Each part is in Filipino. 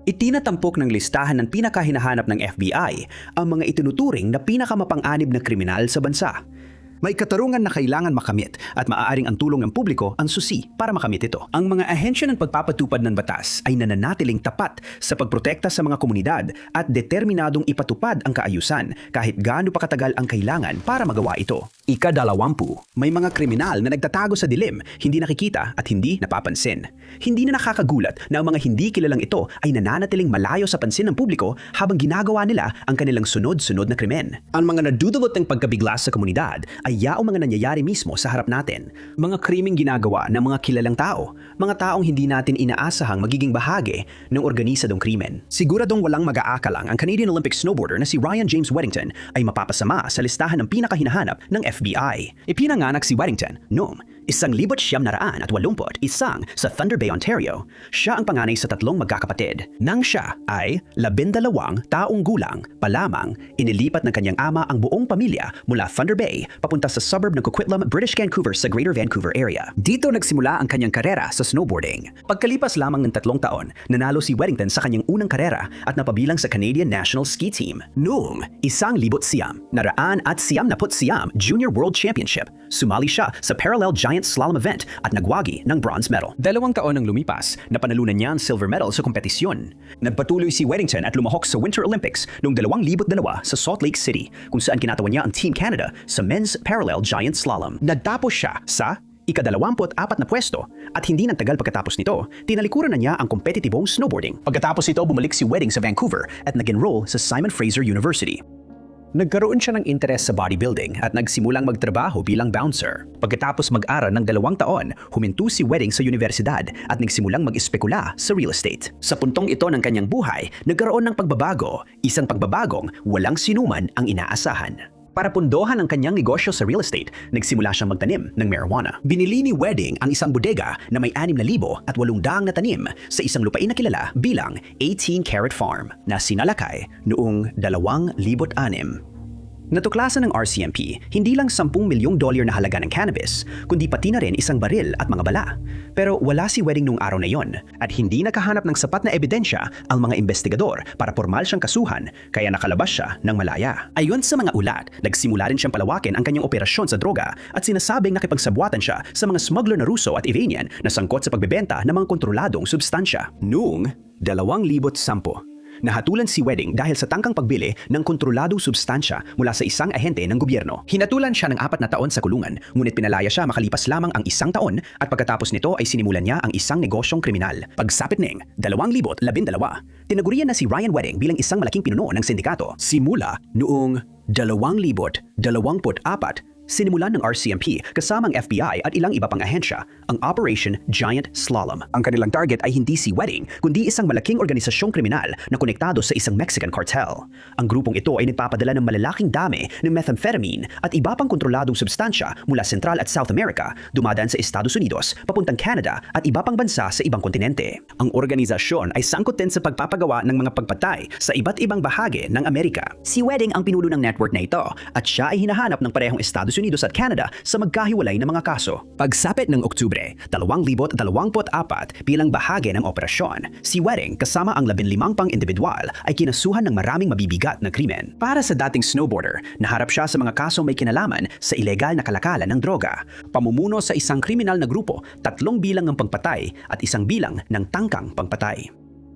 Itinatampok ng listahan ng pinakahinahanap ng FBI ang mga itinuturing na pinakamapang-anib na kriminal sa bansa. May katarungan na kailangan makamit at maaaring ang tulong ng publiko ang susi para makamit ito. Ang mga ahensya ng pagpapatupad ng batas ay nananatiling tapat sa pagprotekta sa mga komunidad at determinadong ipatupad ang kaayusan kahit gaano pa katagal ang kailangan para magawa ito. Ika-20, may mga kriminal na nagtatago sa dilim, hindi nakikita at hindi napapansin. Hindi na nakakagulat na ang mga hindi kilalang ito ay nananatiling malayo sa pansin ng publiko habang ginagawa nila ang kanilang sunod-sunod na krimen. Ang mga nadudulot ng pagkabigla sa komunidad ay yaong mga nangyayari mismo sa harap natin. Mga krimeng ginagawa ng mga kilalang tao, mga taong hindi natin inaasahang magiging bahagi ng organisadong krimen. Siguradong walang mag-aakalang ang Canadian Olympic snowboarder na si Ryan James Weddington ay mapapasama sa listahan ng pinakahinahanap ng FBI. Ipinanganak si Weddington noong 1981 sa Thunder Bay, Ontario. Siya ang panganay sa 3 magkakapatid. Nang siya ay 12 taong gulang pa lamang, inilipat ng kanyang ama ang buong pamilya mula Thunder Bay papunta sa suburb ng Coquitlam, British Vancouver sa Greater Vancouver area. Dito nagsimula ang kanyang karera sa snowboarding. Pagkalipas lamang ng 3 taon, nanalo si Weddington sa kanyang unang karera at napabilang sa Canadian National Ski Team. Noong 1999 Junior World Championship, sumali siya sa Parallel Giant Slalom event at nagwagi ng bronze medal. 2 taon nang lumipas, napanalunan niya ang silver medal sa kompetisyon. Nagpatuloy si Weddington at lumahok sa Winter Olympics noong 2002 sa Salt Lake City, kung saan kinatawan niya ang Team Canada sa Men's Parallel Giant Slalom. Nagtapos siya sa ika-24 na pwesto at hindi nang tagal pagkatapos nito, tinalikuran na niya ang kompetitibong snowboarding. Pagkatapos nito, bumalik si Wedding sa Vancouver at nag-enroll sa Simon Fraser University. Nagkaroon siya ng interes sa bodybuilding at nagsimulang magtrabaho bilang bouncer. Pagkatapos mag-aral ng 2 taon, huminto si Wedding sa universidad at nagsimulang mag-espekula sa real estate. Sa puntong ito ng kanyang buhay, nagkaroon ng pagbabago, isang pagbabagong walang sinuman ang inaasahan. Para pundohan ang kanyang negosyo sa real estate, nagsimula siyang magtanim ng marijuana. Binili ni Wedding ang isang bodega na may 6,800 na tanim sa isang lupain na kilala bilang 18 Carat Farm na sinalakay noong 2006. Natuklasan ng RCMP hindi lang $10 milyong na halaga ng cannabis, kundi pati na rin isang baril at mga bala. Pero wala si Wedding nung araw na yon at hindi nakahanap ng sapat na ebidensya ang mga investigador para formal siyang kasuhan, kaya nakalabas siya ng malaya. Ayon sa mga ulat, nagsimula rin siyang palawakin ang kanyang operasyon sa droga at sinasabing nakipagsabwatan siya sa mga smuggler na Ruso at Iranian na sangkot sa pagbebenta ng mga kontroladong substansya. Noong 2010, nahatulan si Wedding dahil sa tangkang pagbili ng kontroladong substansya mula sa isang ahente ng gobyerno. Hinatulan siya ng 4 na taon sa kulungan, ngunit pinalaya siya makalipas lamang ang 1 taon at pagkatapos nito ay sinimulan niya ang isang negosyong kriminal. Pagsapit ng 2012, tinagurian na si Ryan Wedding bilang isang malaking pinuno ng sindikato. Simula noong 2024, sinimulan ng RCMP kasama ang FBI at ilang iba pang ahensya ang Operation Giant Slalom. Ang kanilang target ay hindi si Wedding, kundi isang malaking organisasyong kriminal na konektado sa isang Mexican cartel. Ang grupong ito ay nagpapadala ng malalaking dami ng methamphetamine at iba pang kontroladong substansya mula Central at South America, dumadaan sa Estados Unidos, papuntang Canada at iba pang bansa sa ibang kontinente. Ang organisasyon ay sangkot din sa pagpapagawa ng mga pagpatay sa iba't ibang bahagi ng Amerika. Si Wedding ang pinuno ng network na ito at siya ay hinahanap ng parehong Estados Unidos at Canada sa magkahiwalay na mga kaso. Pagsapit ng Oktubre 2024 bilang bahagi ng operasyon, si Wedding kasama ang 15 pang individual ay kinasuhan ng maraming mabibigat na krimen. Para sa dating snowboarder, naharap siya sa mga kasong may kinalaman sa ilegal na kalakalan ng droga, pamumuno sa isang kriminal na grupo, 3 bilang ng pangpatay at 1 bilang ng tangkang pangpatay.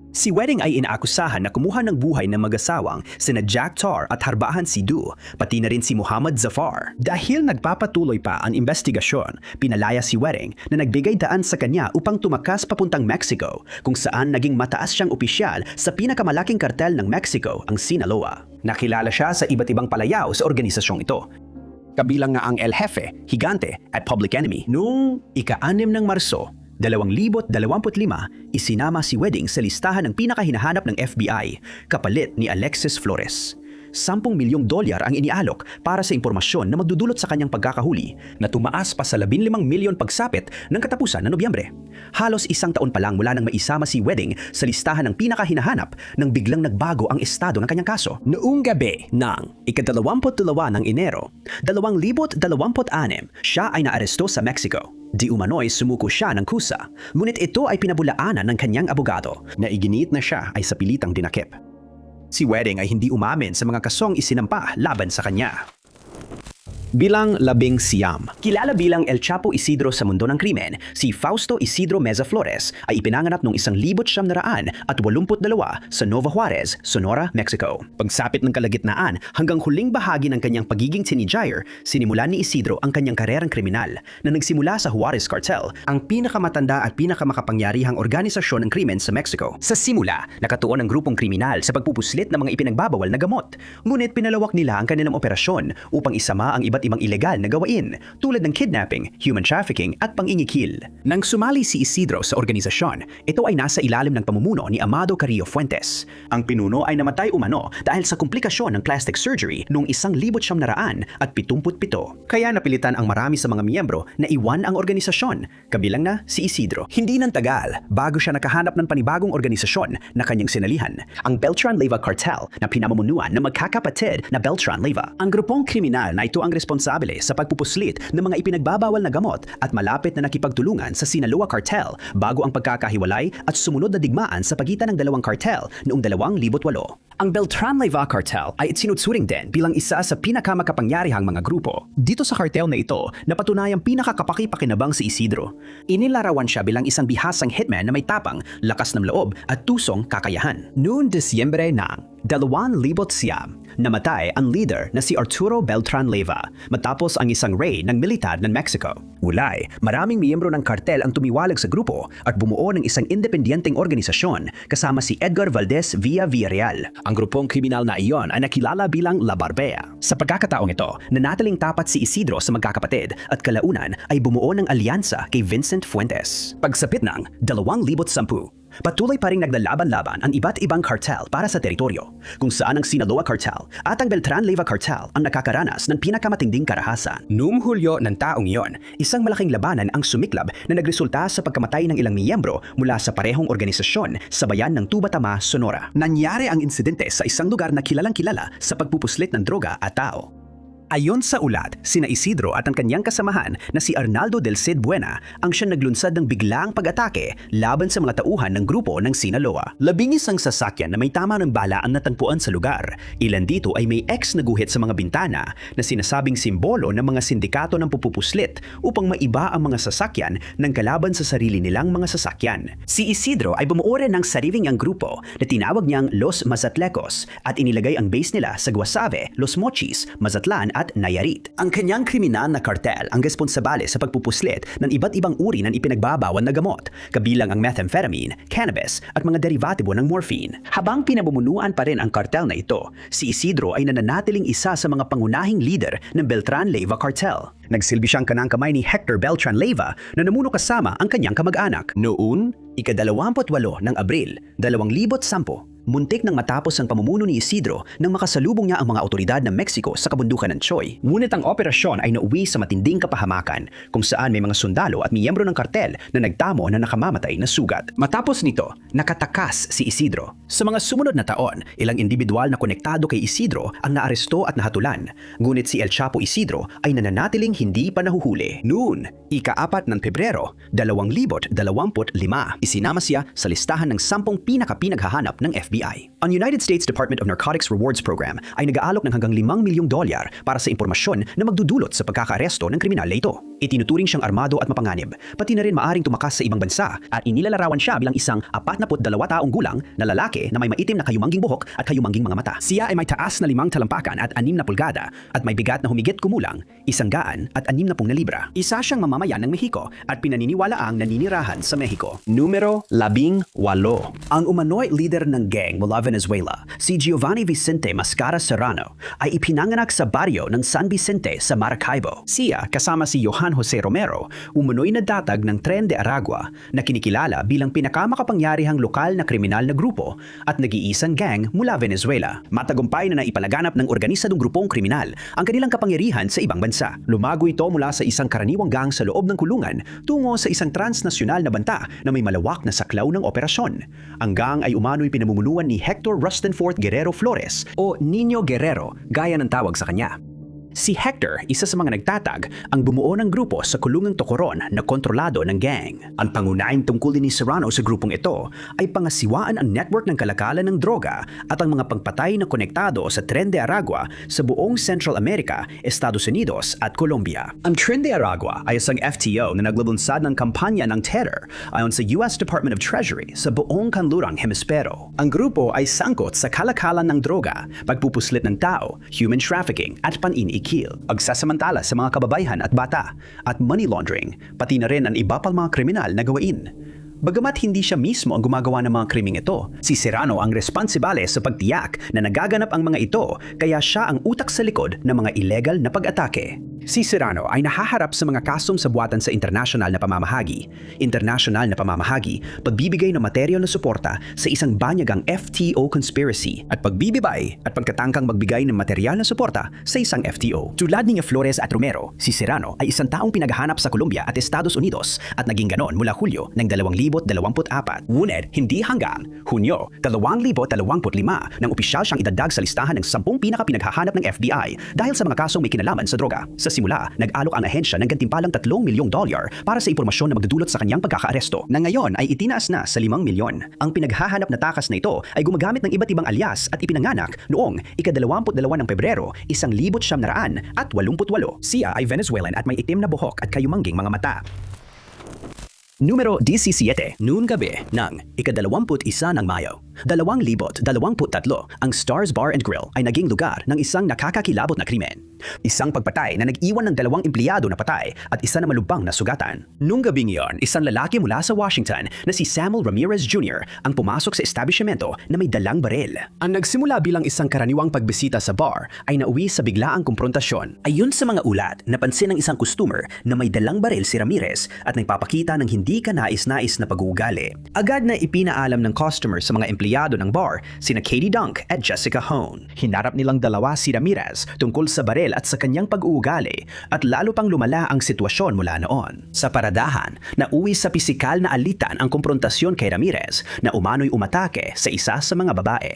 Si Wedding ay inaakusahan na kumuha ng buhay ng mag-asawang sina Jack Tar at Harbahan Sidhu, pati na rin si Muhammad Zafar. Dahil nagpapatuloy pa ang investigasyon, pinalaya si Wedding na nagbigay daan sa kanya upang tumakas papuntang Mexico, kung saan naging mataas siyang opisyal sa pinakamalaking kartel ng Mexico, ang Sinaloa. Nakilala siya sa iba't ibang palayaw sa organisasyong ito, kabilang nga ang El Jefe, Higante at Public Enemy. Noong ika-6 ng Marso 2025, isinama si Wedding sa listahan ng pinakahinahanap ng FBI, kapalit ni Alexis Flores. $10 milyong ang inialok para sa impormasyon na magdudulot sa kanyang pagkakahuli na tumaas pa sa 15 milyon pagsapit ng katapusan ng Nobyembre. Halos 1 taon pa lang mula nang maisama si Wedding sa listahan ng pinakahinahanap nang biglang nagbago ang estado ng kanyang kaso. Noong gabi ng ika-22 ng Enero 2026, siya ay naaresto sa Mexico. Di umano'y sumuko siya ng kusa, ngunit ito ay pinabulaanan ng kanyang abogado na iginiit na siya ay sa pilitang dinakip. Si Wedding ay hindi umamin sa mga kasong isinampa laban sa kanya. Bilang 19, kilala bilang El Chapo Isidro sa mundo ng krimen, si Fausto Isidro Meza Flores ay ipinanganak noong 1982 sa Nova Juarez, Sonora, Mexico. Pagsapit ng kalagitnaan hanggang huling bahagi ng kanyang pagiging teenager, sinimulan ni Isidro ang kanyang karerang kriminal na nagsimula sa Juarez Cartel, ang pinakamatanda at pinakamakapangyarihang organisasyon ng krimen sa Mexico. Sa simula, nakatuon ang grupong kriminal sa pagpupuslit ng mga ipinagbabawal na gamot, ngunit pinalawak nila ang kanilang operasyon upang isama ang iba't ibang ilegal na gawain tulad ng kidnapping, human trafficking at pangingikil. Nang sumali si Isidro sa organisasyon, ito ay nasa ilalim ng pamumuno ni Amado Carrillo Fuentes. Ang pinuno ay namatay umano dahil sa komplikasyon ng plastic surgery noong 1977. Kaya napilitan ang marami sa mga miyembro na iwan ang organisasyon, kabilang na si Isidro. Hindi nang tagal bago siya nakahanap ng panibagong organisasyon na kanyang sinalihan, ang Beltran Leyva Cartel na pinamumunuan ng magkakapatid na Beltran Leyva. Ang grupong kriminal na ito ang responsable sa pagpupuslit ng mga ipinagbabawal na gamot at malapit na nakipagtulungan sa Sinaloa Cartel bago ang pagkakahiwalay at sumunod na digmaan sa pagitan ng dalawang cartel noong 2008. Ang Beltran Leyva Cartel ay itinutsuring din bilang isa sa pinakamakapangyarihang mga grupo. Dito sa cartel na ito, napatunayang pinakakapaki-pakinabang si Isidro. Inilarawan siya bilang isang bihasang hitman na may tapang, lakas ng loob at tusong kakayahan. Noong Disyembre ng 2009, namatay ang leader na si Arturo Beltran Leyva matapos ang isang raid ng militar ng Mexico. Ulay, maraming miyembro ng kartel ang tumiwalag sa grupo at bumuo ng isang independenteng organisasyon kasama si Edgar Valdez Villarreal. Ang grupong kriminal na iyon ay nakilala bilang La Barbea. Sa pagkakataong ito, nanatiling tapat si Isidro sa magkakapatid at kalaunan ay bumuo ng alyansa kay Vincent Fuentes. Pagsapit ng 2010, patuloy pa ring naglalaban-laban ang iba't ibang cartel para sa teritoryo, kung saan ang Sinaloa Cartel at ang Beltran Leyva Cartel ang nakakaranas ng pinakamatinding karahasan. Noong Hulyo ng taong iyon, isang malaking labanan ang sumiklab na nagresulta sa pagkamatay ng ilang miyembro mula sa parehong organisasyon sa bayan ng Tubatama, Sonora. Nangyari ang insidente sa isang lugar na kilalang-kilala sa pagpupuslit ng droga at tao. Ayon sa ulat, sina Isidro at ang kanyang kasamahan na si Arnaldo del Cid Buena ang siyang naglunsad ng biglaang pag-atake laban sa mga tauhan ng grupo ng Sinaloa. 11 sasakyan na may tama ng bala ang natagpuan sa lugar. Ilan dito ay may X na guhit sa mga bintana na sinasabing simbolo ng mga sindikato ng pupupuslit upang maiba ang mga sasakyan ng kalaban sa sarili nilang mga sasakyan. Si Isidro ay bumuo rin ng sariling niyang grupo na tinawag niyang Los Mazatlecos at inilagay ang base nila sa Guasave, Los Mochis, Mazatlan at Nayarit. Ang kanyang kriminal na kartel ang responsable sa pagpupuslit ng iba't ibang uri ng ipinagbabawal na gamot, kabilang ang methamphetamine, cannabis at mga derivatibo ng morphine. Habang pinamumunuan pa rin ang kartel na ito, si Isidro ay nananatiling isa sa mga pangunahing leader ng Beltran Leyva Cartel. Nagsilbi siyang kanang kamay ni Hector Beltran Leyva na namuno kasama ang kanyang kamag-anak. Noon, ika-28 ng Abril, 2010, muntik nang matapos ang pamumuno ni Isidro nang makasalubong niya ang mga otoridad ng Mexico sa kabundukan ng Choy. Ngunit ang operasyon ay nauwi sa matinding kapahamakan kung saan may mga sundalo at miyembro ng kartel na nagtamo na nakamamatay na sugat. Matapos nito, nakatakas si Isidro. Sa mga sumunod na taon, ilang individual na konektado kay Isidro ang naaresto at nahatulan. Ngunit si El Chapo Isidro ay nananatiling hindi pa nahuhuli. Noon, ika-4 ng Pebrero, 2025, isinama siya sa listahan ng 10 pinakapinaghahanap ng FBI. Ang United States Department of Narcotics Rewards Program ay nag-aalok ng hanggang $5 milyong para sa impormasyon na magdudulot sa pagkakaaresto ng kriminal na ito. Itinuturing siyang armado at mapanganib, pati na rin maaring tumakas sa ibang bansa at inilalarawan siya bilang isang 42 taong gulang na lalaki na may maitim na kayumangging buhok at kayumangging mga mata. Siya ay may taas na 5 talampakan at 6 na pulgada at may bigat na humigit kumulang 160 libra. Isa siyang mamamayan ng Mexico at pinaniniwalaang naninirahan sa Mexico. Numero 18. Ang umano'y leader ng gang mula Venezuela, si Giovanni Vicente Mascara Serrano, ay ipinanganak sa baryo ng San Vicente sa Maracaibo. Siya, kasama si Johan Jose Romero, umano'y nadatag ng Tren de Aragua na kinikilala bilang pinakamakapangyarihang lokal na kriminal na grupo at nag-iisang gang mula Venezuela. Matagumpay na naipalaganap ng organisadong grupong kriminal ang kanilang kapangyarihan sa ibang bansa. Lumago ito mula sa isang karaniwang gang sa loob ng kulungan tungo sa isang transnasyonal na banta na may malawak na saklaw ng operasyon. Ang gang ay umano'y pinamumunuan ni Hector Rustenforth Guerrero Flores o Nino Guerrero, gaya ng tawag sa kanya. Si Hector, isa sa mga nagtatag, ang bumuo ng grupo sa kulungang Tocoron na kontrolado ng gang. Ang pangunahing tungkulin ni Serrano sa grupong ito ay pangasiwaan ang network ng kalakalan ng droga at ang mga pagpatay na konektado sa Tren de Aragua sa buong Central America, Estados Unidos at Colombia. Ang Tren de Aragua ay isang FTO na naglabunsad ng kampanya ng terror ayon sa US Department of Treasury sa buong kanlurang hemispero. Ang grupo ay sangkot sa kalakalan ng droga, pagpupuslit ng tao, human trafficking at paniniki. Agsasamantala sa mga kababayan at bata at money laundering, pati na rin ang iba pang mga kriminal na gawain. Bagamat hindi siya mismo ang gumagawa ng mga krimeng ito, si Serrano ang responsibale sa pagtiyak na nagaganap ang mga ito kaya siya ang utak sa likod ng mga illegal na pag-atake. Si Serrano ay nahaharap sa mga kasong sabuatan sa international na pamamahagi, pagbibigay ng materyal na suporta sa isang banyagang FTO conspiracy at pagbibibay at pagkatangkang magbigay ng materyal na suporta sa isang FTO. Tulad ni Flores at Romero, si Serrano ay isang taong pinaghahanap sa Colombia at Estados Unidos at naging ganon mula Hulyo ng 2024. Ngunit hindi hanggang Hunyo 2025 nang opisyal siyang idadag sa listahan ng 10 pinakapinaghahanap ng FBI dahil sa mga kasong may kinalaman sa droga. Sa simula, nag-alok ang ahensya ng gantimpalang $3 milyong para sa impormasyon na magdudulot sa kanyang pagkakaaresto, na ngayon ay itinaas na sa 5 milyon. Ang pinaghahanap na takas na ito ay gumagamit ng iba't ibang alias at ipinanganak noong ika-22 ng Pebrero, 1988. Siya ay Venezuelan at may itim na buhok at kayumangging mga mata. Numero 17, noon gabi ng ika-21 ng Mayo, 2023, ang Stars Bar and Grill ay naging lugar ng isang nakakakilabot na krimen. Isang pagpatay na nag-iwan ng 2 empleyado na patay at isa na malubhang na sugatan. Noong gabing iyon, isang lalaki mula sa Washington na si Samuel Ramirez Jr. ang pumasok sa establishmento na may dalang baril. Ang nagsimula bilang isang karaniwang pagbisita sa bar ay nauwi sa biglaang komprontasyon. Ayon sa mga ulat, napansin ng isang customer na may dalang baril si Ramirez at nagpapakita ng hindi kanais-nais na pag-uugali. Agad na ipinaalam ng customer sa mga empleyado ng bar sina Katie Dunk at Jessica Hone. Hinarap nilang dalawa si Ramirez tungkol sa baril at sa kanyang pag-uugali at lalo pang lumala ang sitwasyon mula noon. Sa paradahan, nauwi sa pisikal na alitan ang komprontasyon kay Ramirez na umano'y umatake sa isa sa mga babae.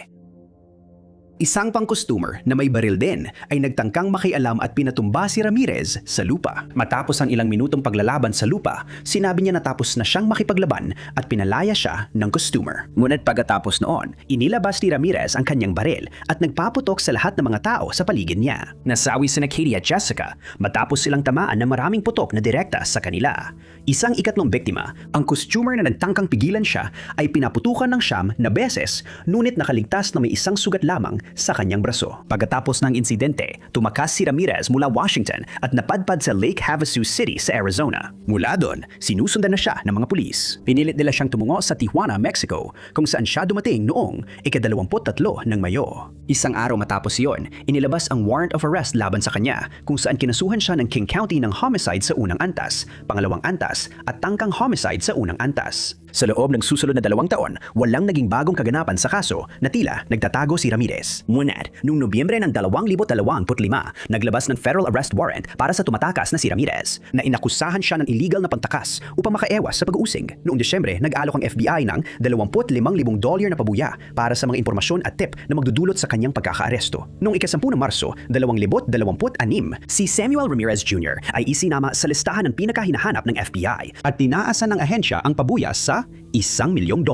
Isang pang-customer na may baril din ay nagtangkang makialam at pinatumba si Ramirez sa lupa. Matapos ang ilang minutong paglalaban sa lupa, sinabi niya natapos na siyang makipaglaban at pinalaya siya ng customer. Ngunit pagkatapos noon, inilabas ni Ramirez ang kanyang baril at nagpaputok sa lahat ng mga tao sa paligid niya. Nasawi sina Katie at Jessica matapos silang tamaan ng maraming putok na direkta sa kanila. Isang ikatlong biktima, ang customer na nagtangkang pigilan siya ay pinaputukan ng 9 na beses, ngunit nakaligtas na may isang sugat lamang sa kanyang braso. Pagkatapos ng insidente, tumakas si Ramirez mula Washington at napadpad sa Lake Havasu City sa Arizona. Mula doon, sinusundan na siya ng mga pulis. Pinilit nila siyang tumungo sa Tijuana, Mexico, kung saan siya dumating noong ika-23 ng Mayo. Isang araw matapos iyon, inilabas ang warrant of arrest laban sa kanya, kung saan kinasuhan siya ng King County ng homicide sa unang antas, pangalawang antas at tangkang homicide sa unang antas. Sa loob ng susunod na 2 taon, walang naging bagong kaganapan sa kaso na tila nagtatago si Ramirez. Ngunit, noong Nobyembre ng 2025, naglabas ng federal arrest warrant para sa tumatakas na si Ramirez na inakusahan siya ng illegal na pagtakas upang makaewas sa pag-uusig. Noong Desyembre, nag-alok ang FBI ng $25,000 na pabuya para sa mga impormasyon at tip na magdudulot sa kanyang pagkakaaresto. Noong ika-10 ng Marso, 2026, si Samuel Ramirez Jr. ay isinama sa listahan ng pinakahinahanap ng FBI at tinaasan ng ahensya ang pabuya sa $1 milyong.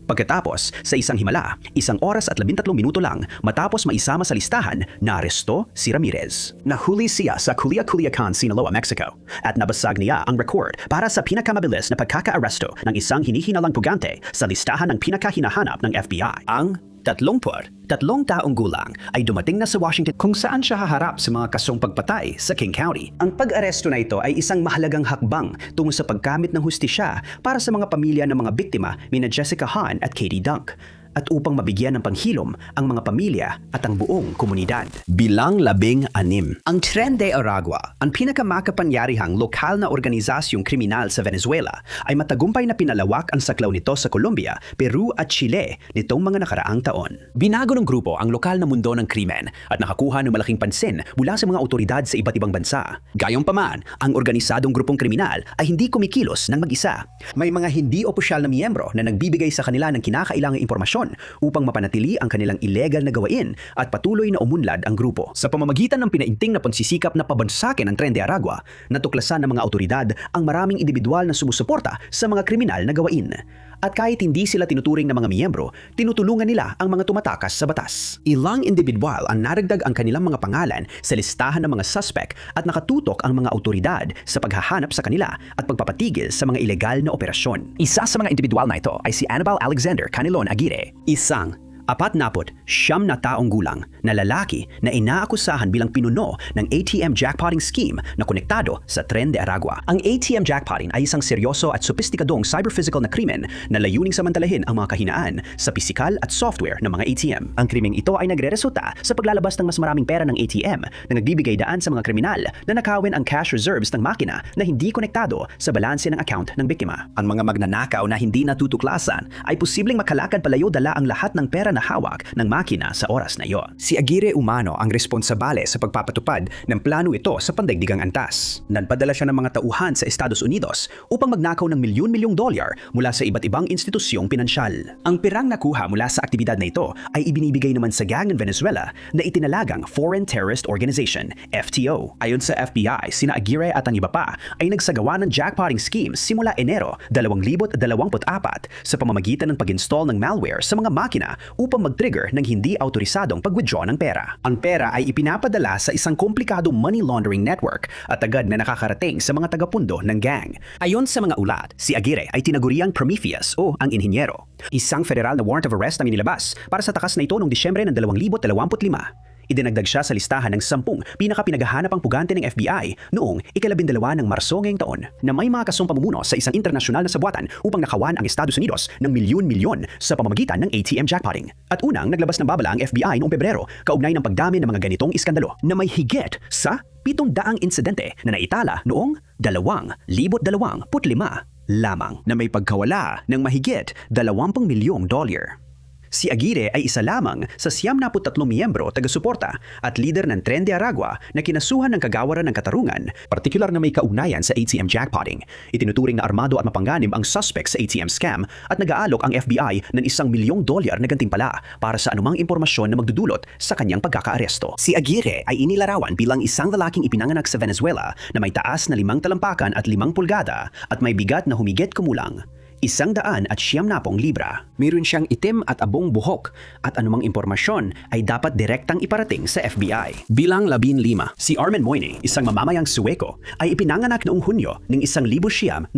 Pagkatapos, sa isang himala, 1 oras at 13 minuto lang matapos maisama sa listahan, naaresto si Ramirez. Nahuli siya sa Culiacan, Sinaloa, Mexico at nabasag niya ang record para sa pinakamabilis na pagkaka-aresto ng isang hinihinalang pugante sa listahan ng pinakahinahanap ng FBI. Ang 33 taong gulang ay dumating na sa Washington kung saan siya haharap sa mga kasong pagpatay sa King County. Ang pag-aresto na ito ay isang mahalagang hakbang tungo sa pagkamit ng hustisya para sa mga pamilya ng mga biktima nina Jessica Hahn at Katie Dunk, at upang mabigyan ng panghilom ang mga pamilya at ang buong komunidad. Bilang 16. Ang Tren de Aragua, ang pinakamakapangyarihang lokal na organisasyong kriminal sa Venezuela, ay matagumpay na pinalawak ang saklaw nito sa Colombia, Peru at Chile nitong mga nakaraang taon. Binago ng grupo ang lokal na mundo ng krimen at nakakuha ng malaking pansin mula sa mga otoridad sa iba't ibang bansa. Gayunpaman, ang organisadong grupong kriminal ay hindi kumikilos ng mag-isa. May mga hindi opisyal na miyembro na nagbibigay sa kanila ng kinakailangang impormasyon operasyon upang mapanatili ang kanilang illegal na gawain at patuloy na umunlad ang grupo. Sa pamamagitan ng pinainting na pagsisikap na pabansakin ng Tren de Aragua, natuklasan ng mga otoridad ang maraming individual na sumusuporta sa mga kriminal na gawain. At kahit hindi sila tinuturing na mga miyembro, tinutulungan nila ang mga tumatakas sa batas. Ilang individual ang naragdag ang kanilang mga pangalan sa listahan ng mga suspect at nakatutok ang mga otoridad sa paghahanap sa kanila at pagpapatigil sa mga ilegal na operasyon. Isa sa mga individual na ito ay si Annabelle Alexander Canelon Aguirre. Isang 49 na taong gulang na lalaki na inaakusahan bilang pinuno ng ATM jackpotting scheme na konektado sa Tren de Aragua. Ang ATM jackpotting ay isang seryoso at sopistikadong cyber-physical na krimen na layuning samantalahin ang mga kahinaan sa pisikal at software ng mga ATM. Ang krimeng ito ay nagreresulta sa paglalabas ng mas maraming pera ng ATM na nagbibigay daan sa mga kriminal na nakawin ang cash reserves ng makina na hindi konektado sa balanse ng account ng biktima. Ang mga magnanakaw na hindi natutuklasan ay posibleng makalakad palayo dala ang lahat ng pera na hawak ng makina sa oras na iyon. Si Aguirre umano ang responsabale sa pagpapatupad ng plano ito sa pandaigdigang antas. Nagpadala siya ng mga tauhan sa Estados Unidos upang magnakaw ng milyon-milyong dolyar mula sa iba't ibang institusyong pinansyal. Ang pirang nakuha mula sa aktibidad na ito ay ibinibigay naman sa gang ng Venezuela na itinalagang Foreign Terrorist Organization, FTO. Ayon sa FBI, sina Aguirre at ang iba pa ay nagsagawa ng jackpotting scheme simula Enero 2024 sa pamamagitan ng pag-install ng malware sa mga makina upang mag-trigger ng hindi autorisadong pag-withdraw ng pera. Ang pera ay ipinapadala sa isang komplikadong money laundering network at agad na nakakarating sa mga tagapundo ng gang. Ayon sa mga ulat, si Aguirre ay tinaguriang Prometheus o ang inhinyero. Isang federal na warrant of arrest ang inilabas para sa takas na ito noong Disyembre ng 2025. Idinagdag siya sa listahan ng 10 pinakapinaghahanapang pugante ng FBI noong ika-12 ng Marso ngayong taon na may mga kasong pamumuno sa isang internasyonal na sabwatan upang nakawan ang Estados Unidos ng milyon-milyon sa pamamagitan ng ATM jackpotting. At unang naglabas ng babala ang FBI noong Pebrero kaugnay ng pagdami ng mga ganitong iskandalo na may higit sa 700 insidente na naitala noong 2025 lamang na may pagkawala ng mahigit 20 milyong dolyar. Si Aguirre ay isa lamang sa 93 miyembro taga-suporta at leader ng Tren de Aragua na kinasuhan ng kagawaran ng katarungan, partikular na may kaugnayan sa ATM jackpotting. Itinuturing na armado at mapanganib ang suspect sa ATM scam at nag-aalok ang FBI ng $1 milyong na gantimpala para sa anumang impormasyon na magdudulot sa kanyang pagkakaaresto. Si Aguirre ay inilarawan bilang isang lalaking ipinanganak sa Venezuela na may taas na 5 talampakan at 5 pulgada at may bigat na humigit kumulang 170 libra. Meron siyang itim at abong buhok at anumang impormasyon ay dapat direktang iparating sa FBI. Bilang 15, si Armen Moyne, isang mamamayang Suweko, ay ipinanganak noong Hunyo ng 1971.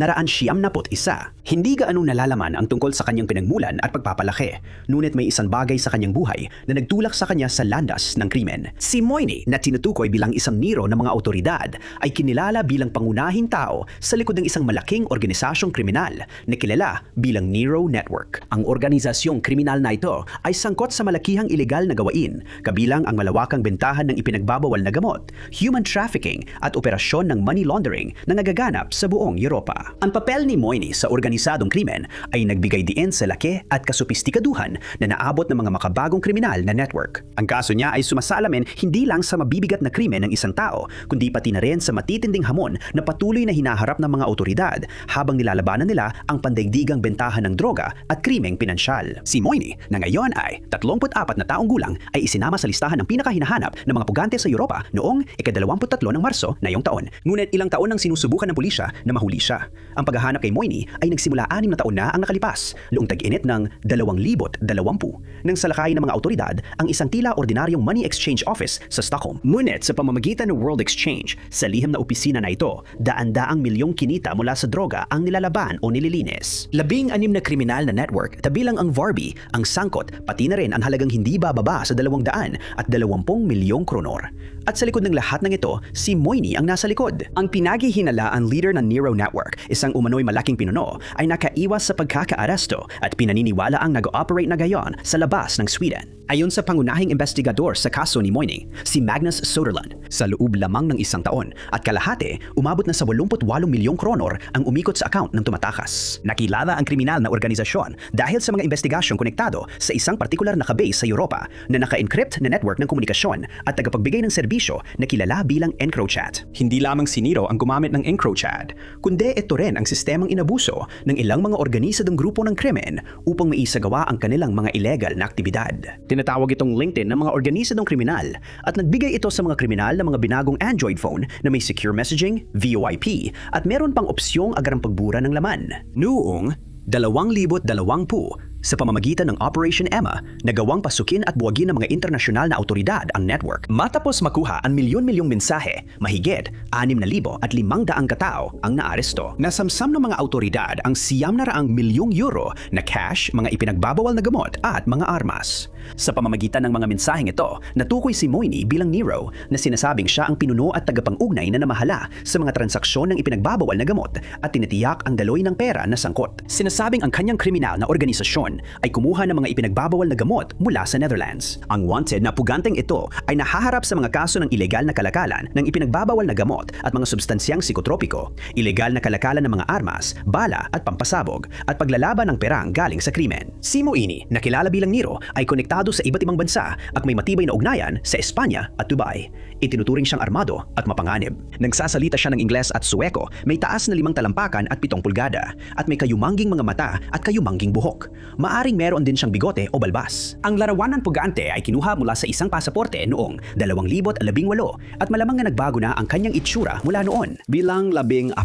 Hindi gaanong nalalaman ang tungkol sa kanyang pinagmulan at pagpapalaki, ngunit may isang bagay sa kanyang buhay na nagtulak sa kanya sa landas ng krimen. Si Moyne, na tinutukoy bilang isang Nero ng mga otoridad, ay kinilala bilang pangunahing tao sa likod ng isang malaking organisasyong kriminal na kilala bilang Nero Network. Ang organisasyong kriminal na ito ay sangkot sa malakihang ilegal na gawain, kabilang ang malawakang bentahan ng ipinagbabawal na gamot, human trafficking at operasyon ng money laundering na nagaganap sa buong Europa. Ang papel ni Moyne sa organisadong krimen ay nagbigay diin sa laki at kasopistikaduhan na naabot ng mga makabagong kriminal na network. Ang kaso niya ay sumasalamin hindi lang sa mabibigat na krimen ng isang tao, kundi pati na rin sa matitinding hamon na patuloy na hinaharap ng mga otoridad habang nilalabanan nila ang pandaigdigang bentahan ng droga at krimeng pinansyal. Si Moyne, na ngayon ay 34 na taong gulang, ay isinama sa listahan ng pinakahinahanap ng mga pugante sa Europa noong ika-23 ng Marso na iyong taon. Ngunit ilang taon nang sinusubukan ng pulisya na mahuli siya. Ang paghahanap kay Moyne ay nagsimula 6 na taon na ang nakalipas, noong tag-init ng 2020, nang salakay ng mga otoridad ang isang tila ordinaryong money exchange office sa Stockholm. Ngunit sa pamamagitan ng World Exchange, sa lihim na opisina na ito, daan-daang milyong kinita mula sa droga ang nilalaban o nililinis. 16 na kriminal na network, tabilang ang Varby, ang sangkot, pati na rin ang halagang hindi bababa sa 220 milyong kronor. At sa likod ng lahat ng ito, si Moyne ang nasa likod. Ang pinaghihinalaang leader ng Nero Network, isang umano'y malaking pinuno, ay nakaiwas sa pagkakaaresto at pinaniniwala ang nag-ooperate na gayon sa labas ng Sweden. Ayon sa pangunahing investigador sa kaso ni Moyne, si Magnus Soderlund, sa loob lamang ng 1 taon at kalahati, umabot na sa 88 milyong kronor ang umikot sa account ng tumatakas. Nakilala ang kriminal na organisasyon dahil sa mga investigasyong konektado sa isang partikular na kabase sa Europa na naka-encrypt na network ng komunikasyon at tagapagbigay ng serbisyo na kilala bilang EncroChat. Hindi lamang si Nero ang gumamit ng EncroChat, kundi ito rin ang sistemang inabuso ng ilang mga organisadong grupo ng krimen upang maisagawa ang kanilang mga illegal na aktibidad. Tinatawag itong LinkedIn ng mga organisadong kriminal at nagbigay ito sa mga kriminal ng mga binagong Android phone na may secure messaging, VoIP at meron pang opsyong agarang pagbura ng laman. Noong 2020 sa pamamagitan ng Operation Emma, nagawang pasukin at buwagin ng mga internasyonal na autoridad ang network. Matapos makuha ang milyon-milyong mensahe, mahigit 6,500 katao ang naaresto. Nasamsam ng mga autoridad ang 900 milyong euro na cash, mga ipinagbabawal na gamot at mga armas. Sa pamamagitan ng mga mensaheng ito, natukoy si Moini bilang Nero na sinasabing siya ang pinuno at tagapang-ugnay na namahala sa mga transaksyon ng ipinagbabawal na gamot at tinitiyak ang daloy ng pera na sangkot. Sinasabing ang kanyang kriminal na organisasyon ay kumuha ng mga ipinagbabawal na gamot mula sa Netherlands. Ang wanted na puganteng ito ay nahaharap sa mga kaso ng ilegal na kalakalan ng ipinagbabawal na gamot at mga substansyang psikotropiko, ilegal na kalakalan ng mga armas, bala at pampasabog, at paglalaban ng perang galing sa krimen. Si Moini, na kilala bilang Nero, ay konektado sa iba't ibang bansa at may matibay na ugnayan sa Espanya at Dubai. Itinuturing siyang armado at mapanganib. Nagsasalita siya ng Ingles at Suweko, may taas na 5 talampakan at 7 pulgada, at may kayumangging mga mata at kayumangging buhok. Maaring meron din siyang bigote o balbas. Ang larawan ng pugante ay kinuha mula sa isang pasaporte noong 2018 at malamang na nagbago na ang kanyang itsura mula noon. Bilang 14.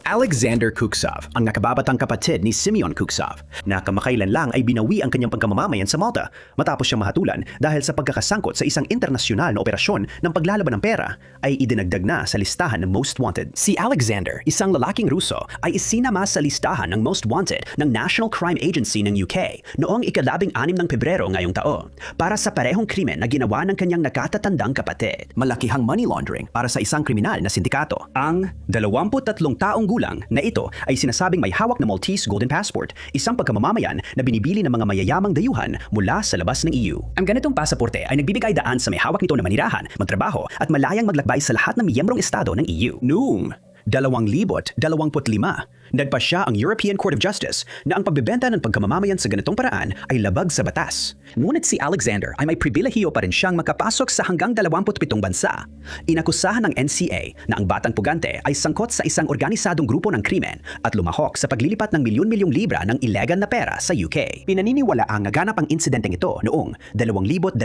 Alexander Kuksov, ang nakababatang kapatid ni Simeon Kuksov, na kamakailan lang ay binawi ang kanyang pagkamamamayan sa Malta matapos siyang mahatulan dahil sa pagkakasangkot sa isang internasyonal na operasyon ng paglalaban ng pera, ay idinagdag na sa listahan ng Most Wanted. Si Alexander, isang lalaking Ruso, ay isinama sa listahan ng Most Wanted ng National Crime Agency ng UK noong ika-16 ng Pebrero ngayong taon para sa parehong krimen na ginawa ng kanyang nakatatandang kapatid. Malakihang money laundering para sa isang kriminal na sindikato. Ang 23 taong gulang na ito ay sinasabing may hawak na Maltese Golden Passport, isang pagkamamamayan na binibili ng mga mayayamang dayuhan mula sa labas ng EU. Ang ganitong pasaporte ay nagbibigay daan sa may hawak nito na manirahan, magtrabaho at malayang maglakbay sa lahat ng miyembrong estado ng EU. Noong 2025, nagpa siya ang European Court of Justice na ang pagbebenta ng pagkamamamayan sa ganitong paraan ay labag sa batas. Ngunit si Alexander ay may pribilehiyo pa rin siyang makapasok sa hanggang 27 bansa. Inakusahan ng NCA na ang batang pugante ay sangkot sa isang organisadong grupo ng krimen at lumahok sa paglilipat ng milyon-milyong libra ng ilegal na pera sa UK. Pinaniniwala ang naganap ang insidenteng ito noong 2022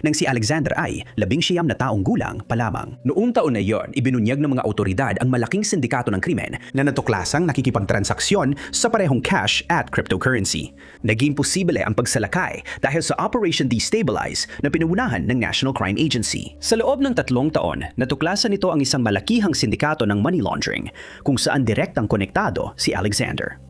nang si Alexander ay 19 na taong gulang pa lamang. Noong taon na iyon, ibinunyag ng mga otoridad ang malaking sindikato ng krimen na natuklasang nakikipagtransaksyon sa parehong cash at cryptocurrency. Naging posible ang pagsalakay dahil sa Operation Destabilize na pinuunahan ng National Crime Agency. Sa loob ng 3 taon, natuklasan nito ang isang malakihang sindikato ng money laundering kung saan direktang konektado si Alexander.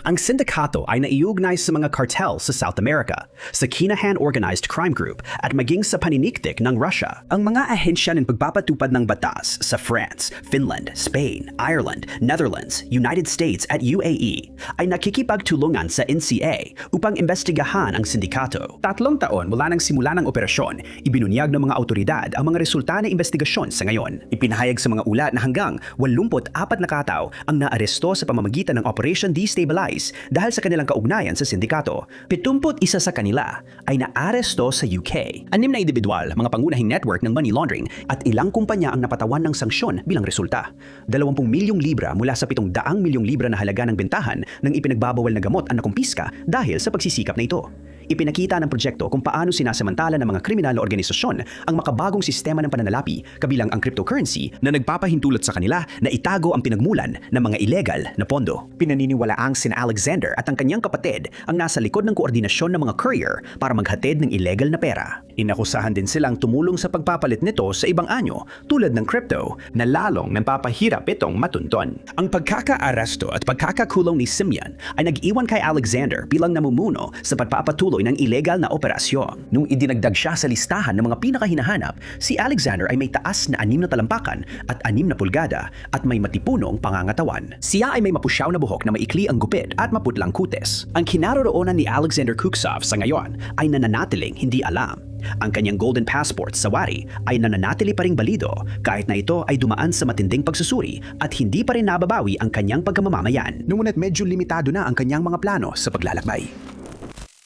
Ang sindikato ay naiugnay sa mga cartel sa South America, sa Kinahan Organized Crime Group at maging sa paniniktik ng Russia. Ang mga ahensya ng pagpapatupad ng batas sa France, Finland, Spain, Ireland, Netherlands, United States at UAE ay nakikipagtulungan sa NCA upang imbestigahan ang sindikato. 3 taon mula nang simula ng operasyon, ibinunyag ng mga autoridad ang mga resulta ng investigasyon sa ngayon. Ipinahayag sa mga ulat na hanggang 84 na katao ang naaresto sa pamamagitan ng Operation Destabilize dahil sa kanilang kaugnayan sa sindikato. 71 sa kanila ay naaresto sa UK. 6 na individual, mga pangunahing network ng money laundering at ilang kumpanya ang napatawan ng sanksyon bilang resulta. 20 milyong libra mula sa 700 milyong libra na halaga ng bentahan ng ipinagbabawal na gamot ang nakumpiska dahil sa pagsisikap na ito. Ipinakita ng proyekto kung paano sinasamantala ng mga kriminal na organisasyon ang makabagong sistema ng pananalapi kabilang ang cryptocurrency na nagpapahintulot sa kanila na itago ang pinagmulan ng mga ilegal na pondo. Pinaniniwalaang sina Alexander at ang kanyang kapatid ang nasa likod ng koordinasyon ng mga courier para maghatid ng ilegal na pera. Inakusahan din silang tumulong sa pagpapalit nito sa ibang anyo tulad ng crypto na lalong napapahirap itong matunton. Ang pagkakaaresto at pagkakakulong ni Simeon ay nag-iwan kay Alexander bilang namumuno sa pagpapatuloy ng ilegal na operasyon. Nung idinagdag siya sa listahan ng mga pinakahinahanap, si Alexander ay may taas na 6 na talampakan at 6 na pulgada at may matipunong pangangatawan. Siya ay may mapusyaw na buhok na maikli ang gupit at maputlang kutis. Ang kinaroroonan ni Alexander Kuksov sa ngayon ay nananatiling hindi alam. Ang kanyang golden passport sa Wari ay nananatili pa ring balido kahit na ito ay dumaan sa matinding pagsusuri at hindi pa rin nababawi ang kanyang pagkamamamayan. Ngunit medyo limitado na ang kanyang mga plano sa paglalakbay.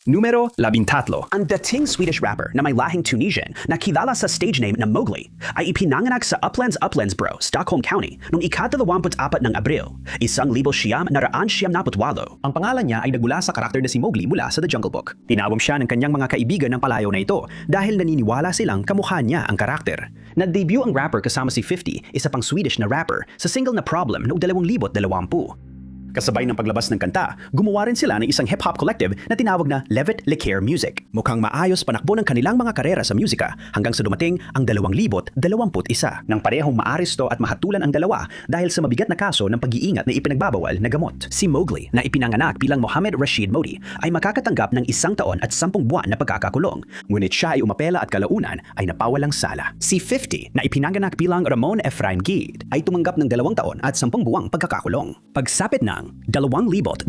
Numero 13. Ang dating Swedish rapper na may lahing Tunisian na kilala sa stage name na Mowgli ay ipinanganak sa Uplands Bro, Stockholm County noong ika-24 ng Abril, 1978. Ang pangalan niya ay nagmula sa karakter na si Mowgli mula sa The Jungle Book. Tinawag siya ng kanyang mga kaibigan ng palayaw na ito dahil naniniwala silang kamukha niya ang karakter. Nag-debut ang rapper kasama si 50, isa pang Swedish na rapper, sa single na Problem noong 2020. Kasabay ng paglabas ng kanta, gumawa rin sila ng isang hip-hop collective na tinawag na Levitt Lecair Music. Mukhang maayos panakbo ng kanilang mga karera sa musika hanggang sa dumating ang 2021. Nang parehong maaristo at mahatulan ang dalawa dahil sa mabigat na kaso ng pag-iingat na ipinagbabawal na gamot. Si Mowgli, na ipinanganak bilang Mohammed Rashid Modi, ay makakatanggap ng 1 taon at 10 buwan na pagkakakulong. Ngunit siya ay umapela at kalaunan ay napawalang sala. Si 50, na ipinanganak bilang Ramon Efraim Gid, ay tumanggap ng 2 taon at 10 buwang pagkakakulong. Pagsapit ng 2022,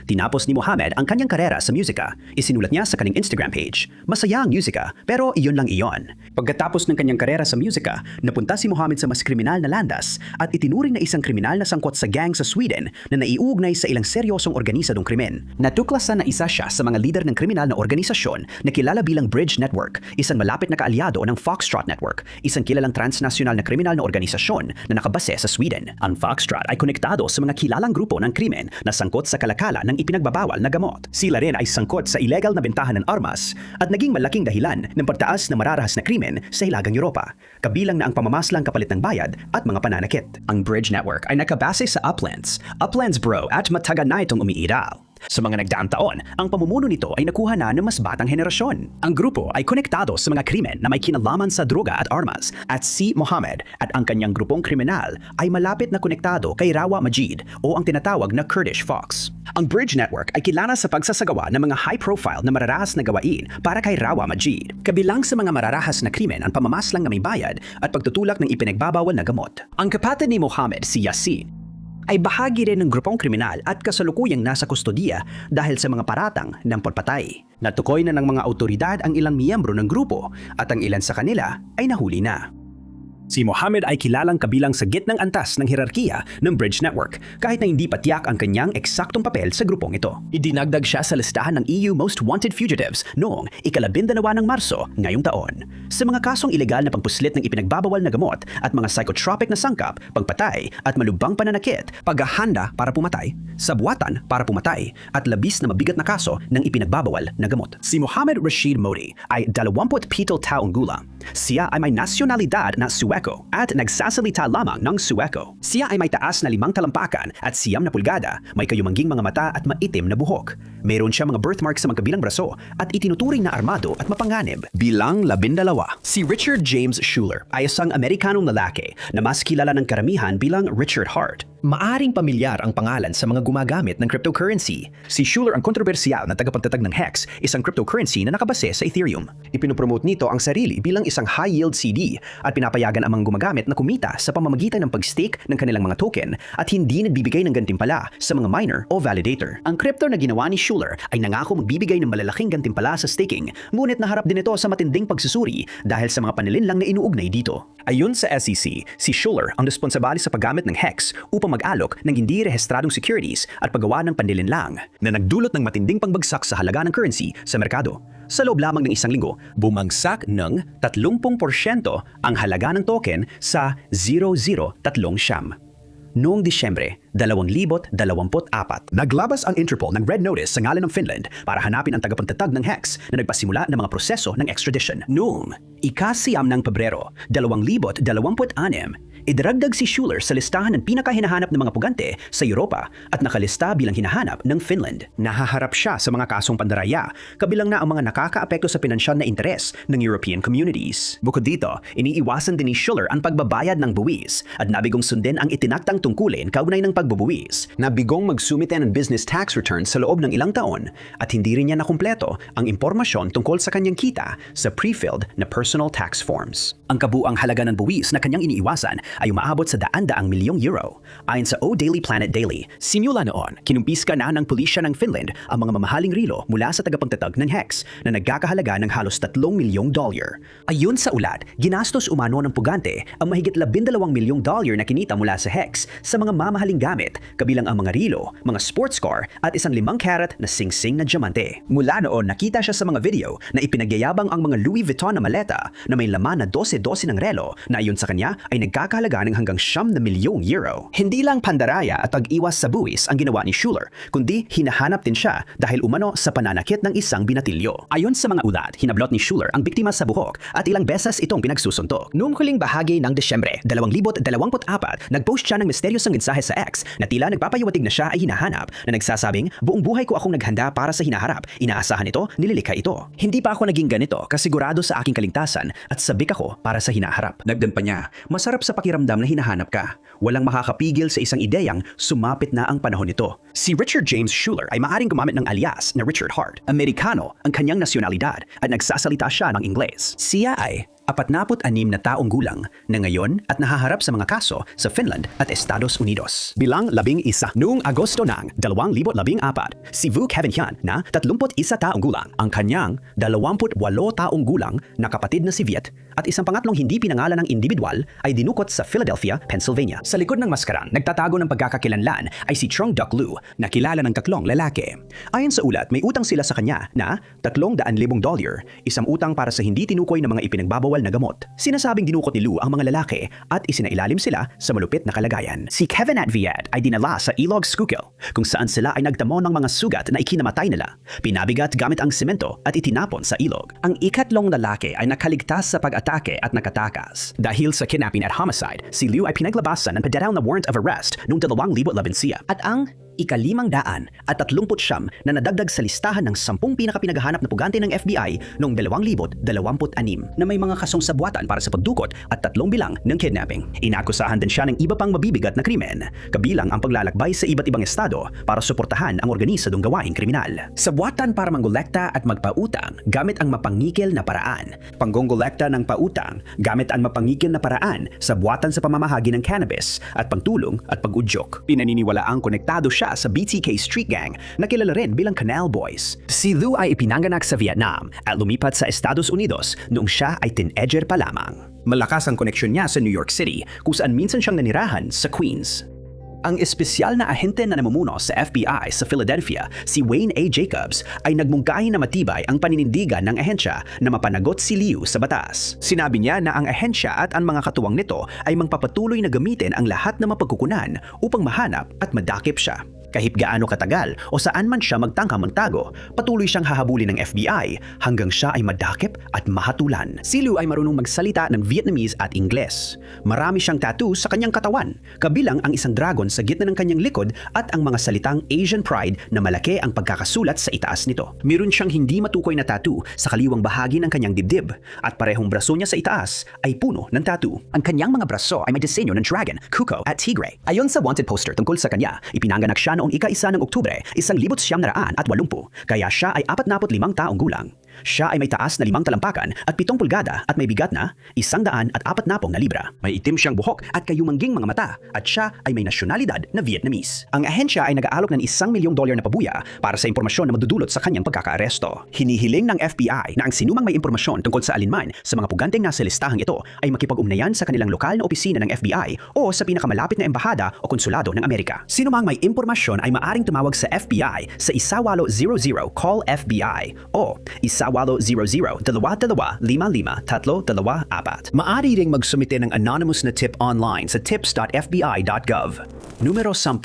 tinapos ni Mohammed ang kanyang karera sa musika. Isinulat niya sa kanyang Instagram page, "Masaya ang musika, pero iyon lang iyon." Pagkatapos ng kanyang karera sa musika, napunta si Mohammed sa mas kriminal na landas at itinuring na isang kriminal na sangkot sa gang sa Sweden na naiuugnay sa ilang seryosong organisadong krimen. Natuklasan na isa siya sa mga lider ng kriminal na organisasyon na kilala bilang Bridge Network, isang malapit na kaalyado ng Foxtrot Network, isang kilalang transnasyonal na kriminal na organisasyon na nakabase sa Sweden. Ang Foxtrot ay konektado sa mga kilalang grupo ng krimen na sangkot sa kalakala ng ipinagbabawal na gamot. Sila rin ay sangkot sa ilegal na bentahan ng armas at naging malaking dahilan ng pagtaas ng mararahas na krimen sa Hilagang Europa, kabilang na ang pamamaslang kapalit ng bayad at mga pananakit. Ang Bridge Network ay nakabase sa Uplands Bro, at matagal na itong umiiral. Sa mga nagdaang taon, ang pamumuno nito ay nakuha na ng mas batang henerasyon. Ang grupo ay konektado sa mga krimen na may kinalaman sa droga at armas, at si Mohammed at ang kanyang grupong kriminal ay malapit na konektado kay Rawa Majid o ang tinatawag na Kurdish Fox. Ang Bridge Network ay kilala sa pagsasagawa ng mga high-profile na mararahas na gawain para kay Rawa Majid. Kabilang sa mga mararahas na krimen ang pamamaslang na may bayad at pagtutulak ng ipinagbabawal na gamot. Ang kapatid ni Mohammed, si Yasin, ay bahagi rin ng grupong kriminal at kasalukuyang nasa kustodiya dahil sa mga paratang ng pagpatay. Natukoy na ng mga autoridad ang ilang miyembro ng grupo at ang ilan sa kanila ay nahuli na. Si Mohammed ay kilalang kabilang sa gitnang antas ng hierarkiya ng Bridge Network kahit na hindi pa tiyak ang kanyang eksaktong papel sa grupong ito. Idinagdag siya sa listahan ng EU Most Wanted Fugitives noong ika-12 ng Marso ngayong taon sa mga kasong ilegal na pagpuslit ng ipinagbabawal na gamot at mga psychotropic na sangkap, pagpatay at malubhang pananakit, paghahanda para pumatay, sabuatan para pumatay at labis na mabigat na kaso ng ipinagbabawal na gamot. Si Mohammed Rashid Modi ay 27 taong gulang. Siya ay may nasyonalidad na Sueco at nagsasalita lamang ng Sueco. Siya ay may taas na 5 talampakan at 9 pulgada, may kayumangging mga mata at maitim na buhok. Mayroon siya mga birthmark sa magkabilang braso at itinuturing na armado at mapanganib. Bilang 12. Si Richard James Schuller ay isang Amerikanong lalaki na mas kilala ng karamihan bilang Richard Hart. Maaring pamilyar ang pangalan sa mga gumagamit ng cryptocurrency. Si Schuller ang kontrobersyal na tagapagtatag ng HEX, isang cryptocurrency na nakabase sa Ethereum. Ipinopromote nito ang sarili bilang isang high-yield CD at pinapayagan ang mga gumagamit na kumita sa pamamagitan ng pag-stake ng kanilang mga token at hindi nagbibigay ng gantimpala sa mga miner o validator. Ang crypto na ginawa ni Schuller ay nangako magbibigay ng malalaking gantimpala sa staking, ngunit naharap din ito sa matinding pagsusuri dahil sa mga panlilinlang na inuugnay dito. Ayon sa SEC, si Schuller ang responsable sa paggamit ng HEX upang mag-alok ng hindi rehistradong securities at paggawa ng panlilinlang na nagdulot ng matinding pagbagsak sa halaga ng currency sa merkado. Sa loob lamang ng isang linggo, bumagsak ng 30% ang halaga ng token sa 0030. Noong Disyembre 2024, naglabas ang Interpol ng Red Notice sa ngalan ng Finland para hanapin ang tagapagtatag ng HEX na nagpasimula ng mga proseso ng extradition. Noong ika-9 ng Pebrero 2026, idaragdag si Schuller sa listahan ng pinakahinahanap ng mga pugante sa Europa at nakalista bilang hinahanap ng Finland. Nahaharap siya sa mga kasong pandaraya, kabilang na ang mga nakakaapekto sa pinansyal na interes ng European communities. Bukod dito, iniiwasan din ni Schuller ang pagbabayad ng buwis at nabigong sundin ang itinaktang tungkulin kaugnay ng pagbubuwis na bigong magsumite ng business tax return sa loob ng ilang taon at hindi rin niya nakumpleto ang impormasyon tungkol sa kanyang kita sa pre-filled na personal tax forms. Ang kabuang halaga ng buwis na kanyang iniiwasan ay umaabot sa daan-daang milyong euro. Ayon sa O Daily Planet Daily, simula noon, kinumpiska na ng pulisya ng Finland ang mga mamahaling rilo mula sa tagapagtatag ng HEX na nagkakahalaga ng halos $3 milyong. Ayon sa ulat, ginastos umano ng pugante ang mahigit $12 milyong na kinita mula sa HEX sa mga mamahaling gamit, kabilang ang mga rilo, mga sports car at isang 5 karat na sing-sing na diamante. Mula noon, nakita siya sa mga video na ipinagyayabang ang mga Louis Vuitton na maleta na may laman na 12-12 ng relo na ayon sa kanya ay nagkakahalaga ng hanggang €9 milyong. Hindi lang pandaraya at pag-iwas sa buwis ang ginawa ni Schuler, kundi hinahanap din siya dahil umano sa pananakit ng isang binatilyo. Ayon sa mga ulat, hinablot ni Schuler ang biktima sa buhok at ilang beses itong pinagsusuntok. Noong huling bahagi ng Desyembre 2024, nag-post siya ng misteryosong mensahe sa X na tila nagpapayiwatig na siya ay hinahanap na nagsasabing, buong buhay ko akong naghanda para sa hinaharap. Inaasahan ito, nililikha ito. Hindi pa ako naging ganito, kasigurado sa aking kaligtasan at sabik ako para sa hinaharap. Dagdag pa niya, masarap sa pakiramdam na hinahanap ka. Walang makakapigil sa isang ideyang sumapit na ang panahon nito. Si Richard James Schuler ay maaring gumamit ng alias na Richard Hart. Amerikano ang kanyang nasyonalidad at nagsasalita siya ng Ingles. Siya ay 46 na taong gulang na ngayon at nahaharap sa mga kaso sa Finland at Estados Unidos. Bilang 11 noong Agosto ng 2014, si Vu Kevin Hyun na 31 taong gulang, ang kanyang 28 taong gulang na kapatid na si Viet at isang pangatlong hindi pinangalan ng individual ay dinukot sa Philadelphia, Pennsylvania. Sa likod ng maskaran, nagtatago ng pagkakakilanlan ay si Trong Duc Lu na kilala ng 3 lalaki. Ayon sa ulat, may utang sila sa kanya na $300,000, isang utang para sa hindi tinukoy na mga ipinagbabawal na gamot. Sinasabing dinukot ni Lu ang mga lalaki at isinailalim sila sa malupit na kalagayan. Si Kevin at Viet ay dinala sa Ilog Schuylkill kung saan sila ay nagtamo ng mga sugat na ikinamatay nila, pinabigat gamit ang semento at itinapon sa ilog. Ang ikatlong lalaki ay nakaligtas sa pag-atake at nakatakas. Dahil sa kidnapping at homicide, si Liu ay pinaglabasan ng federal na warrant of arrest noong 2011 at ang ika-539 na nadagdag sa listahan ng 10 pinakapinaghahanap na pugante ng FBI noong 2026 na may mga kasong sabwatan para sa pagdukot at 3 bilang ng kidnapping. Inakusahan din siya ng iba pang mabibigat na krimen, kabilang ang paglalakbay sa iba't ibang estado para suportahan ang organisadong gawaing kriminal. Sabwatan para manggolekta at magpautang gamit ang mapangikil na paraan. Panggongolekta ng pautang gamit ang mapangikil na paraan, sabwatan sa pamamahagi ng cannabis at pagtulong at pag-udyok. Pinaniniwalaang konektado siya sa BTK Street Gang na kilala rin bilang Canal Boys. Si Lu ay ipinanganak sa Vietnam at lumipat sa Estados Unidos noong siya ay teenager pa lamang. Malakas ang koneksyon niya sa New York City kung saan minsan siyang nanirahan sa Queens. Ang espesyal na ahente na namumuno sa FBI sa Philadelphia, si Wayne A. Jacobs, ay nagmungkahi na matibay ang paninindigan ng ahensya na mapanagot si Liu sa batas. Sinabi niya na ang ahensya at ang mga katuwang nito ay magpapatuloy na gamitin ang lahat na mapagkukunan upang mahanap at madakip siya. Kahit gaano katagal o saan man siya magtangkang magtago, patuloy siyang hahabulin ng FBI hanggang siya ay madakip at mahatulan. Si Liu ay marunong magsalita ng Vietnamese at Ingles. Marami siyang tattoo sa kanyang katawan, kabilang ang isang dragon sa gitna ng kanyang likod at ang mga salitang Asian Pride na malaki ang pagkakasulat sa itaas nito. Meron siyang hindi matukoy na tattoo sa kaliwang bahagi ng kanyang dibdib at parehong braso niya sa itaas ay puno ng tattoo. Ang kanyang mga braso ay may disenyo ng dragon, kuko at tigre. Ayon sa wanted poster tungkol sa kanya, ipinanganak siya noong ika-1 ng Oktubre, 1980, kaya siya ay 45 taong gulang. Siya ay may taas na 5 talampakan at 7 pulgada at may bigat na 140 na libra. May itim siyang buhok at kayumangging mga mata at siya ay may nasyonalidad na Vietnamese. Ang ahensya ay nag-aalok ng $1 milyong na pabuya para sa impormasyon na madudulot sa kanyang pagkakaaresto. Hinihiling ng FBI na ang sinumang may impormasyon tungkol sa alinman sa mga puganteng nasa listahang ito ay makipag-ugnayan sa kanilang lokal na opisina ng FBI o sa pinakamalapit na embahada o konsulado ng Amerika. Sinumang may impormasyon ay maaring tumawag sa FBI sa 1800 call FBI o 1800-2255-324. Maaari ring magsumite ng anonymous na tip online sa tips.fbi.gov. Numero 10.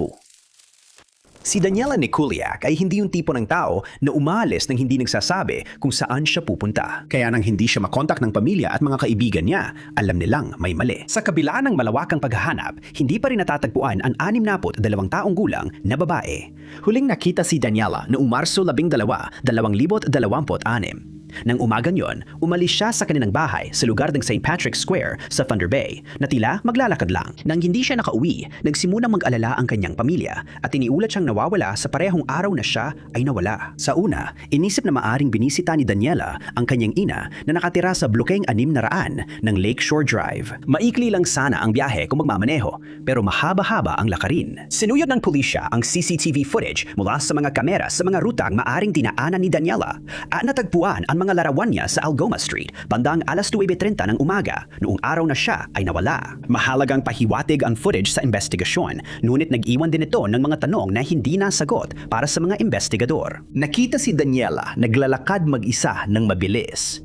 Si Daniela Niculiak ay hindi yung tipo ng tao na umalis nang hindi nagsasabi kung saan siya pupunta. Kaya nang hindi siya makontak ng pamilya at mga kaibigan niya, alam nilang may mali. Sa kabila ng malawakang paghahanap, hindi pa rin natatagpuan ang 62 taong gulang na babae. Huling nakita si Daniela noong Marso 12, 2026. Nang umagang yon, umalis siya sa kanilang bahay sa lugar ng St. Patrick's Square sa Thunder Bay na tila maglalakad lang. Nang hindi siya nakauwi, nagsimulang mag-alala ang kanyang pamilya at iniulat siyang nawawala sa parehong araw na siya ay nawala. Sa una, inisip na maaring binisita ni Daniela ang kanyang ina na nakatira sa blokeng 600 ng Lakeshore Drive. Maikli lang sana ang biyahe kung magmamaneho, pero mahaba-haba ang lakarin. Sinuyod ng pulisya ang CCTV footage mula sa mga kamera sa mga rutang maaring dinaanan ni Daniela at natagpuan ang mga larawan niya sa Algoma Street bandang alas 9:30 ng umaga noong araw na siya ay nawala. Mahalagang pahiwatig ang footage sa investigasyon, ngunit nag-iwan din ito ng mga tanong na hindi nasagot para sa mga investigador. Nakita si Daniela naglalakad mag-isa ng mabilis.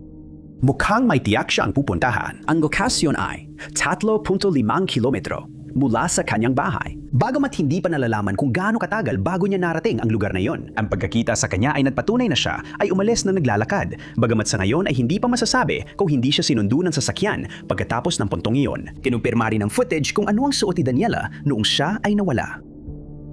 Mukhang may tiyak siyang pupuntahan. Ang lokasyon ay 3.5 kilometro mula sa kanyang bahay. Bagamat hindi pa nalalaman kung gaano katagal bago niya narating ang lugar na yon. Ang pagkakita sa kanya ay nagpatunay na siya ay umalis na naglalakad. Bagamat sa ngayon ay hindi pa masasabi kung hindi siya sinundo ng sasakyan pagkatapos ng puntong iyon. Kinumpirma rin ng footage kung ano ang suot ni Daniela noong siya ay nawala.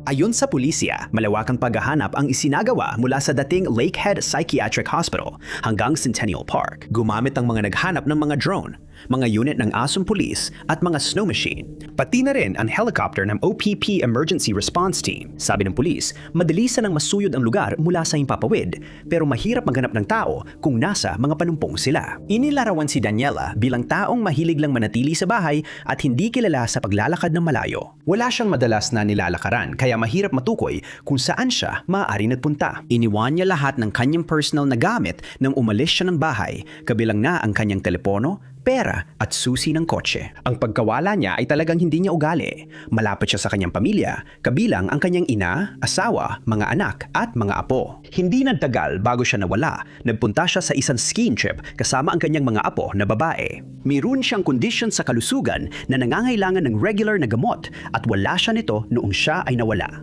Ayon sa pulisya, malawakang paghahanap ang isinagawa mula sa dating Lakehead Psychiatric Hospital hanggang Centennial Park. Gumamit ang mga naghanap ng mga drone, mga unit ng asong pulis at mga snow machine. Pati na rin ang helicopter ng OPP Emergency Response Team. Sabi ng pulis, madali sanang masuyod ang lugar mula sa himpapawid, pero mahirap maghanap ng tao kung nasa mga panumpong sila. Inilarawan si Daniela bilang taong mahilig lang manatili sa bahay at hindi kilala sa paglalakad ng malayo. Wala siyang madalas na nilalakaran kaya mahirap matukoy kung saan siya maaari nagpunta. Iniwan niya lahat ng kanyang personal na gamit nang umalis siya ng bahay, kabilang na ang kanyang telepono, pera at susi ng kotse. Ang pagkawala niya ay talagang hindi niya ugali. Malapit siya sa kanyang pamilya, kabilang ang kanyang ina, asawa, mga anak at mga apo. Hindi nagtagal bago siya nawala, nagpunta siya sa isang skiing trip kasama ang kanyang mga apo na babae. Mayroon siyang kondisyon sa kalusugan na nangangailangan ng regular na gamot at wala siya nito noong siya ay nawala.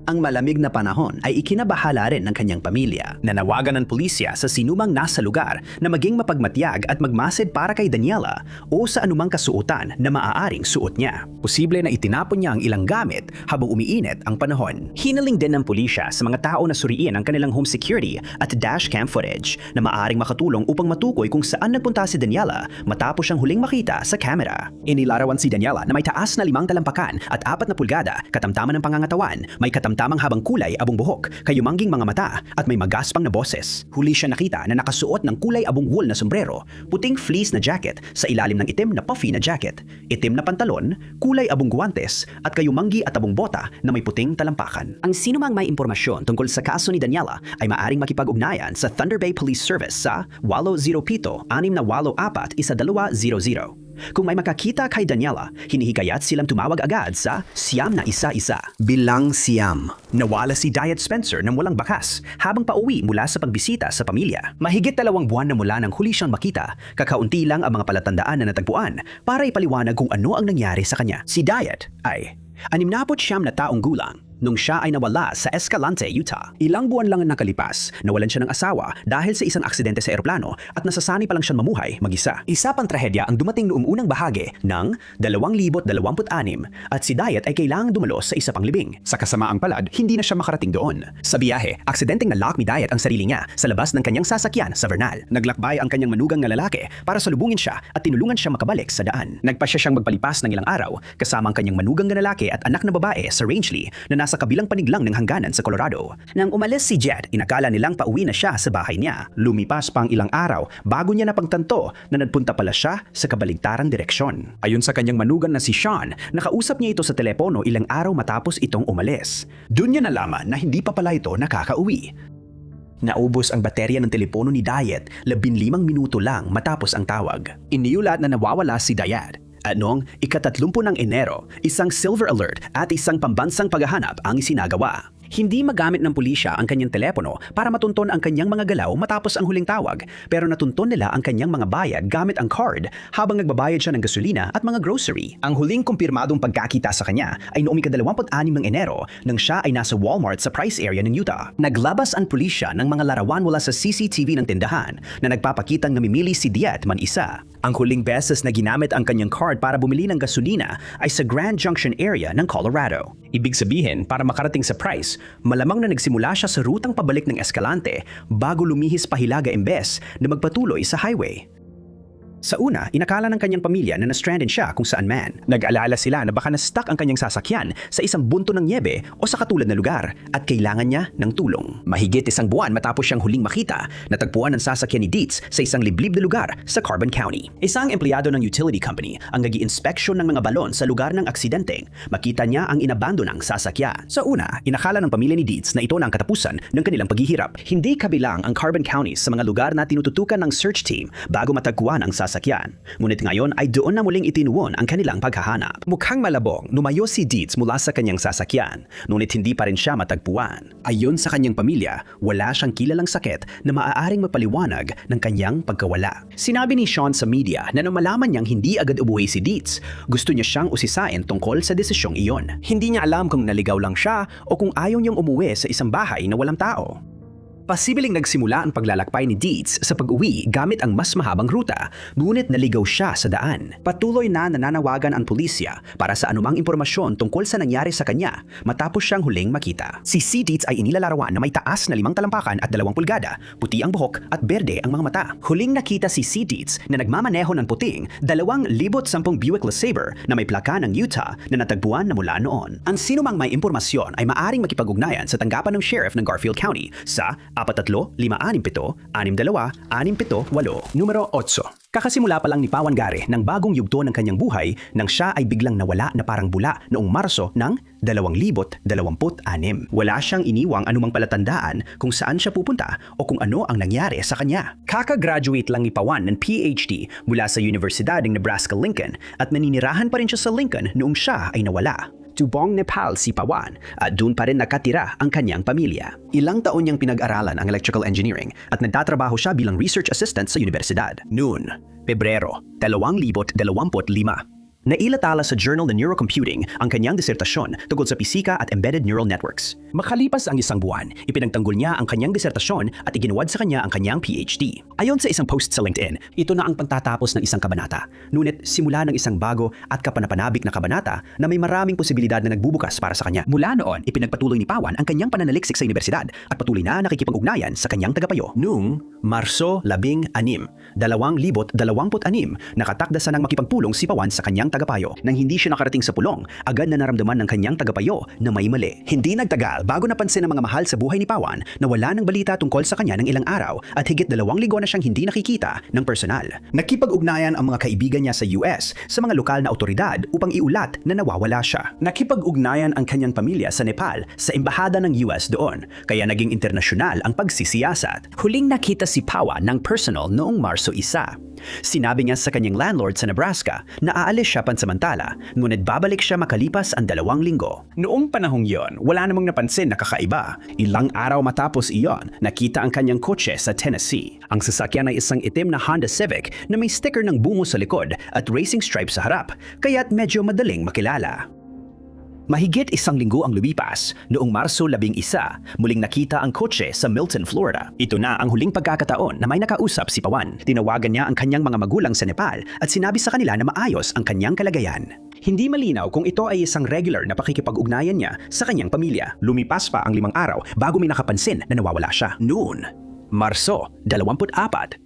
Ang malamig na panahon ay ikinabahala rin ng kanyang pamilya. Nanawagan ng pulisya sa sinumang nasa lugar na maging mapagmatyag at magmasid para kay Daniela o sa anumang kasuotan na maaaring suot niya. Posible na itinapon niya ang ilang gamit habang umiinit ang panahon. Hinaling din ng pulisya sa mga tao na suriin ang kanilang home security at dashcam footage na maaaring makatulong upang matukoy kung saan nagpunta si Daniela matapos siyang huling makita sa camera. Inilarawan si Daniela na may taas na 5 talampakan at 4 na pulgada, katamtaman ng pangangatawan, may tamang habang kulay abong buhok, kayumangging mga mata at may magaspang na boses. Huli siya nakita na nakasuot ng kulay abong wool na sombrero, puting fleece na jacket sa ilalim ng itim na puffy na jacket, itim na pantalon, kulay abong guwantes at kayumanggi at abong bota na may puting talampakan. Ang sinumang may impormasyon tungkol sa kaso ni Daniela ay maaring makipag-ugnayan sa Thunder Bay Police Service sa 807-684-1200. Kung may makakita kay Daniela, hinihikayat silang tumawag agad sa siyam na isa-isa. Bilang siyam. Nawala si Diet Spencer nang walang bakas habang pauwi mula sa pagbisita sa pamilya. Mahigit 2 buwan na mula nang huli siyang makita, kakaunti lang ang mga palatandaan na natagpuan para ipaliwanag kung ano ang nangyari sa kanya. Si Diet ay 69 na taong gulang nung siya ay nawala sa Escalante, Utah. Ilang buwan lang ang nakalipas, nawalan siya ng asawa dahil sa isang aksidente sa eroplano at nasasanay pa lang siyang mamuhay mag-isa. Isa pang trahedya ang dumating noong unang bahagi ng 2026 at si Diet ay kailangang dumalo sa isa pang libing. Sa kasamaang palad, hindi na siya makarating doon. Sa biyahe, aksidenteng nalock ni Diet ang sarili niya sa labas ng kanyang sasakyan sa Vernal. Naglakbay ang kanyang manugang na lalaki para salubungin siya at tinulungan siya makabalik sa daan. Nagpasya siyang magpalipas ng ilang araw kasama ang kanyang manugang na lalaki at anak na babae sa Rangeley na nasa kabilang panig lang ng hangganan sa Colorado. Nang umalis si Jed, inakala nilang pauwi na siya sa bahay niya. Lumipas pang ilang araw bago niya napagtanto na nagpunta pala siya sa kabaligtarang direksyon. Ayon sa kanyang manugan na si Sean, nakausap niya ito sa telepono ilang araw matapos itong umalis. Doon niya nalaman na hindi pa pala ito nakakauwi. Naubos ang baterya ng telepono ni Diet 15 minuto lang matapos ang tawag. Iniulat na nawawala si Diet. At noong ika-30 ng Enero, isang silver alert at isang pambansang paghahanap ang isinagawa. Hindi magamit ng pulisya ang kanyang telepono para matunton ang kanyang mga galaw matapos ang huling tawag, pero natunton nila ang kanyang mga bayad gamit ang card habang nagbabayad siya ng gasolina at mga grocery. Ang huling kumpirmadong pagkakita sa kanya ay noong ika-26 ng Enero nang siya ay nasa Walmart sa Price area ng Utah. Naglabas ang pulisya ng mga larawan mula sa CCTV ng tindahan na nagpapakitang namimili si Diet man isa. Ang huling beses na ginamit ang kanyang card para bumili ng gasolina ay sa Grand Junction area ng Colorado. Ibig sabihin, para makarating sa Price, malamang na nagsimula siya sa rutang pabalik ng Escalante bago lumihis pa Hilaga imbes na magpatuloy sa highway. Sa una, inakala ng kanyang pamilya na na-stranded siya kung saan man. Nag-alala sila na baka na-stuck ang kanyang sasakyan sa isang bunto ng niebe o sa katulad na lugar at kailangan niya ng tulong. Mahigit isang buwan matapos siyang huling makita, natagpuan ang sasakyan ni Dietz sa isang liblib na lugar sa Carbon County. Isang empleyado ng utility company ang nag-i-inspeksyon ng mga balon sa lugar ng aksidente. Makita niya ang inabandonang sasakyan. Sa una, inakala ng pamilya ni Dietz na ito na ang katapusan ng kanilang paghihirap. Hindi kabilang ang Carbon County sa mga lugar na tinututukan ng search team bago matagpuan ang sasakyan. Ngunit ngayon ay doon na muling itinuon ang kanilang paghahanap. Mukhang malabong, lumayo si Dietz mula sa kanyang sasakyan, ngunit hindi pa rin siya matagpuan. Ayon sa kanyang pamilya, wala siyang kilalang sakit na maaaring mapaliwanag ng kanyang pagkawala. Sinabi ni Sean sa media na nang malaman niyang hindi agad umuwi si Dietz, gusto niya siyang usisain tungkol sa desisyong iyon. Hindi niya alam kung naligaw lang siya o kung ayaw niyang umuwi sa isang bahay na walang tao. Pasibiling nagsimula ang paglalakbay ni Dietz sa pag-uwi gamit ang mas mahabang ruta, ngunit naligaw siya sa daan. Patuloy na nananawagan ang pulisya para sa anumang impormasyon tungkol sa nangyari sa kanya matapos siyang huling makita. Si Dietz ay inilalarawan na may taas na 5 talampakan at 2 pulgada, puti ang buhok at berde ang mga mata. Huling nakita si Dietz na nagmamaneho ng puting 2010 Buick LeSabre na may plaka ng Utah na natagpuan na mula noon. Ang sinumang may impormasyon ay maaring makipag-ugnayan sa tanggapan ng sheriff ng Garfield County sa 43-567-67-8. Numero 8. Kakasimula pa lang ni Pawan Gare ng bagong yugto ng kanyang buhay nang siya ay biglang nawala na parang bula noong Marso ng 2026. Wala siyang iniwang anumang palatandaan kung saan siya pupunta o kung ano ang nangyari sa kanya. Kaka-graduate lang ni Pawan ng PhD mula sa Universidad ng Nebraska-Lincoln at naninirahan pa rin siya sa Lincoln noong siya ay nawala. Tubong, Nepal si Pawan at doon pa rin nakatira ang kanyang pamilya. Ilang taon niyang pinag-aralan ang electrical engineering at nagtatrabaho siya bilang research assistant sa universidad. Noon, Pebrero 2025. Nailatala sa Journal of Neurocomputing ang kanyang disertasyon tungkol sa pisika at embedded neural networks. Makalipas ang isang buwan, ipinagtanggol niya ang kanyang disertasyon at iginuwad sa kanya ang kanyang PhD. Ayon sa isang post sa LinkedIn, ito na ang pagtatapos ng isang kabanata. Ngunit simula ng isang bago at kapanapanabik na kabanata na may maraming posibilidad na nagbubukas para sa kanya. Mula noon, ipinagpatuloy ni Pawan ang kanyang pananaliksik sa universidad at patuloy na nakikipag-ugnayan sa kanyang tagapayo. Noong Marso 16, 2026, nakatakda sanang makipagpulong si Pawan sa kanyang tagapayo. Nang hindi siya nakarating sa pulong, agad na naramdaman ng kanyang tagapayo na may mali. Hindi nagtagal bago napansin ng mga mahal sa buhay ni Pawan na wala ng balita tungkol sa kanya ng ilang araw at higit 2 linggo na siyang hindi nakikita ng personal. Nakipag-ugnayan ang mga kaibigan niya sa US sa mga lokal na otoridad upang iulat na nawawala siya. Nakipag-ugnayan ang kanyang pamilya sa Nepal sa embahada ng US doon, kaya naging internasyonal ang pagsisiyasat. Huling nakita si Pawan ng personal noong Marso 1. Sinabi niya sa kanyang landlord sa Nebraska na aalis siya pansamantala, ngunit babalik siya makalipas ang 2 linggo. Noong panahong yon, wala namang napansin na kakaiba. Ilang araw matapos iyon, nakita ang kanyang kotse sa Tennessee. Ang sasakyan ay isang itim na Honda Civic na may sticker ng bungo sa likod at racing stripes sa harap, kaya't medyo madaling makilala. Mahigit 1 linggo ang lumipas. Noong Marso 11, muling nakita ang kotse sa Milton, Florida. Ito na ang huling pagkakataon na may nakausap si Pawan. Tinawagan niya ang kanyang mga magulang sa Nepal at sinabi sa kanila na maayos ang kanyang kalagayan. Hindi malinaw kung ito ay isang regular na pakikipag-ugnayan niya sa kanyang pamilya. Lumipas pa ang 5 araw bago may nakapansin na nawawala siya. Noon, Marso 24,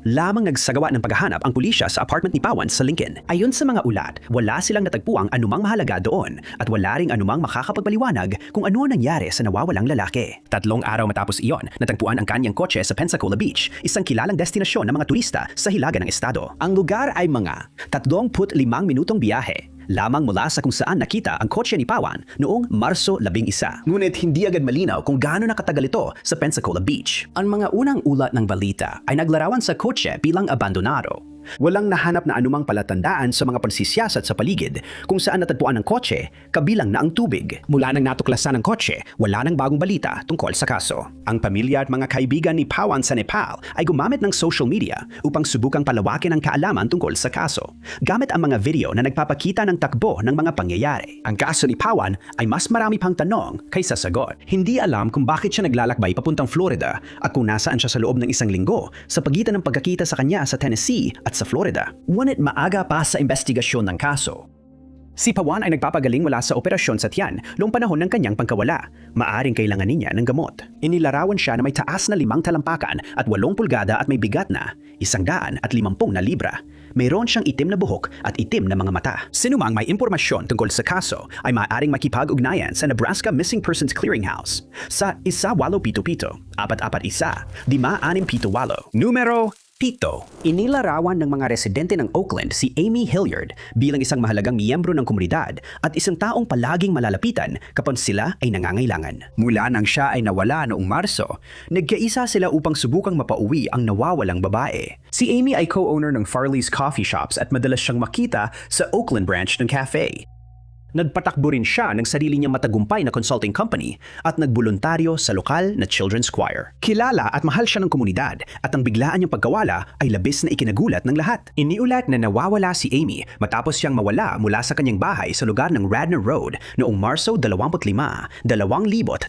lamang nagsagawa ng paghahanap ang pulisya sa apartment ni Pawan sa Lincoln. Ayon sa mga ulat, wala silang natagpuang anumang mahalaga doon at wala ring anumang makakapagpaliwanag kung ano ang nangyari sa nawawalang lalaki. 3 araw matapos iyon, natagpuan ang kanyang kotse sa Pensacola Beach, isang kilalang destinasyon ng mga turista sa hilaga ng estado. Ang lugar ay mga 35 minutong biyahe lamang mula sa kung saan nakita ang kotse ni Pawan noong Marso 11. Ngunit hindi agad malinaw kung gaano nakatagal ito sa Pensacola Beach. Ang mga unang ulat ng balita ay naglarawan sa kotse bilang abandonado. Walang nahanap na anumang palatandaan sa mga pansisiyasat sa paligid kung saan natagpuan ang kotse, kabilang na ang tubig. Mula nang natuklasan ang kotse, wala nang bagong balita tungkol sa kaso. Ang pamilya at mga kaibigan ni Pawan sa Nepal ay gumamit ng social media upang subukang palawakin ang kaalaman tungkol sa kaso, gamit ang mga video na nagpapakita ng takbo ng mga pangyayari. Ang kaso ni Pawan ay mas marami pang tanong kaysa sagot. Hindi alam kung bakit siya naglalakbay papuntang Florida at kung nasaan siya sa loob ng 1 linggo sa pagitan ng pagkakita sa kanya sa Tennessee at sa Florida. Ngunit maaga pa sa investigasyon ng kaso. Si Pawan ay nagpapagaling mula sa operasyon sa tiyan noong panahon ng kanyang pagkawala. Maaring kailangan niya ng gamot. Inilarawan siya na may taas na 5 talampakan at 8 pulgada at may bigat na 150 na libra. Mayroon siyang itim na buhok at itim na mga mata. Sinumang may impormasyon tungkol sa kaso ay maaaring makipag-ugnayan sa Nebraska Missing Persons Clearinghouse sa 1877 441 5678. Numero Pito. Inilarawan ng mga residente ng Oakland si Amy Hilliard bilang isang mahalagang miyembro ng komunidad at isang taong palaging malalapitan kapag sila ay nangangailangan. Mula nang siya ay nawala noong Marso, nagkaisa sila upang subukang mapauwi ang nawawalang babae. Si Amy ay co-owner ng Farley's Coffee Shops at madalas siyang makita sa Oakland branch ng cafe. Nagpatakbo rin siya ng sarili niyang matagumpay na consulting company at nagboluntaryo sa lokal na children's choir. Kilala at mahal siya ng komunidad at ang biglaan niyang pagkawala ay labis na ikinagulat ng lahat. Iniulat na nawawala si Amy matapos siyang mawala mula sa kanyang bahay sa lugar ng Radnor Road noong Marso 25, 2026.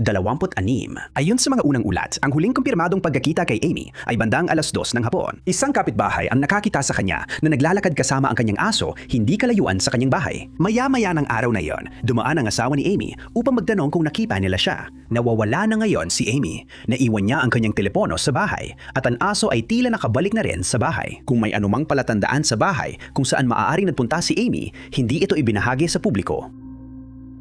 Ayon sa mga unang ulat, ang huling kumpirmadong pagkakita kay Amy ay bandang 2:00 ng hapon. Isang kapitbahay ang nakakita sa kanya na naglalakad kasama ang kanyang aso hindi kalayuan sa kanyang bahay. Maya-maya ng araw na yon, dumaan ang asawa ni Amy upang magtanong kung nakita nila siya. Nawawala na ngayon si Amy. Naiwan niya ang kanyang telepono sa bahay at ang aso ay tila nakabalik na rin sa bahay. Kung may anumang palatandaan sa bahay kung saan maaaring nagpunta si Amy, hindi ito ibinahagi sa publiko.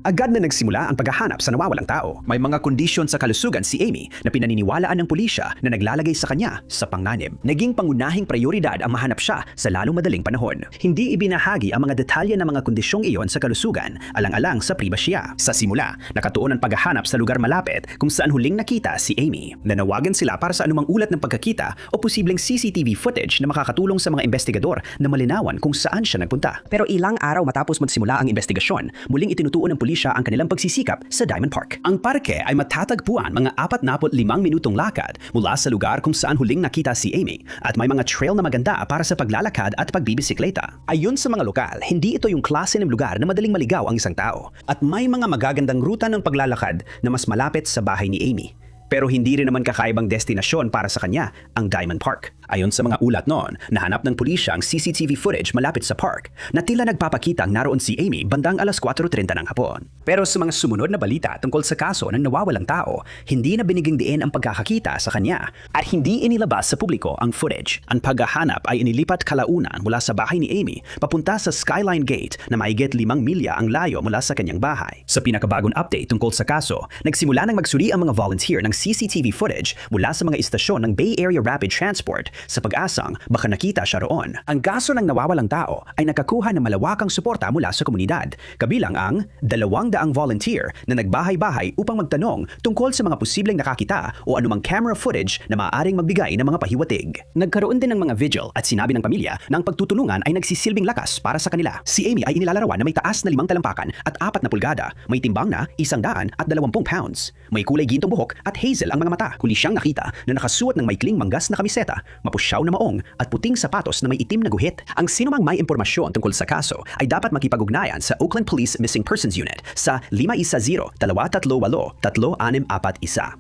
Agad na nagsimula ang paghahanap sa nawawalang tao. May mga kondisyon sa kalusugan si Amy na pinaniniwalaan ng pulisya na naglalagay sa kanya sa panganib. Naging pangunahing prioridad ang mahanap siya sa lalong madaling panahon. Hindi ibinahagi ang mga detalye ng mga kondisyong iyon sa kalusugan, alang-alang sa pribasya. Sa simula, nakatuon ang paghahanap sa lugar malapit kung saan huling nakita si Amy. Nanawagan sila para sa anumang ulat ng pagkakita o posibleng CCTV footage na makakatulong sa mga investigador na malinawan kung saan siya nagpunta. Pero ilang araw matapos magsimula ang investigasyon, muling itinutuon ng pulisya ang kanilang pagsisikap sa Diamond Park. Ang parke ay matatagpuan mga 45 minutong lakad mula sa lugar kung saan huling nakita si Amy at may mga trail na maganda para sa paglalakad at pagbibisikleta. Ayon sa mga lokal, hindi ito yung klase ng lugar na madaling maligaw ang isang tao at may mga magagandang ruta ng paglalakad na mas malapit sa bahay ni Amy. Pero hindi rin naman kakaibang destinasyon para sa kanya ang Diamond Park. Ayon sa mga ulat noon, nahanap ng pulisya ang CCTV footage malapit sa park na tila nagpapakitang naroon si Amy bandang 4:30 ng hapon. Pero sa mga sumunod na balita tungkol sa kaso ng nawawalang tao, hindi na binigyang diin ang pagkakakita sa kanya at hindi inilabas sa publiko ang footage. Ang paghahanap ay inilipat kalaunan mula sa bahay ni Amy papunta sa Skyline Gate na mahigit 5 milya ang layo mula sa kanyang bahay. Sa pinakabagong update tungkol sa kaso, nagsimula ng magsuri ang mga volunteer ng CCTV footage mula sa mga istasyon ng Bay Area Rapid Transport sa pag-asang baka nakita siya roon. Ang kaso ng nawawalang tao ay nakakuha ng malawakang suporta mula sa komunidad, kabilang ang 200 volunteer na nagbahay-bahay upang magtanong tungkol sa mga posibleng nakakita o anumang camera footage na maaaring magbigay ng mga pahiwatig. Nagkaroon din ng mga vigil at sinabi ng pamilya na ang pagtutulungan ay nagsisilbing lakas para sa kanila. Si Amy ay inilalarawan na may taas na 5 talampakan at 4 na pulgada, may timbang na 120 pounds, may kulay gintong buhok at hazel ang mga mata. Huli siyang nakita na nakasuot ng maikling manggas na kamiseta, mapusyaw na maong at puting sapatos na may itim na guhit. Ang sinumang may impormasyon tungkol sa kaso ay dapat makipag-ugnayan sa Oakland Police Missing Persons Unit sa 510-238-3641.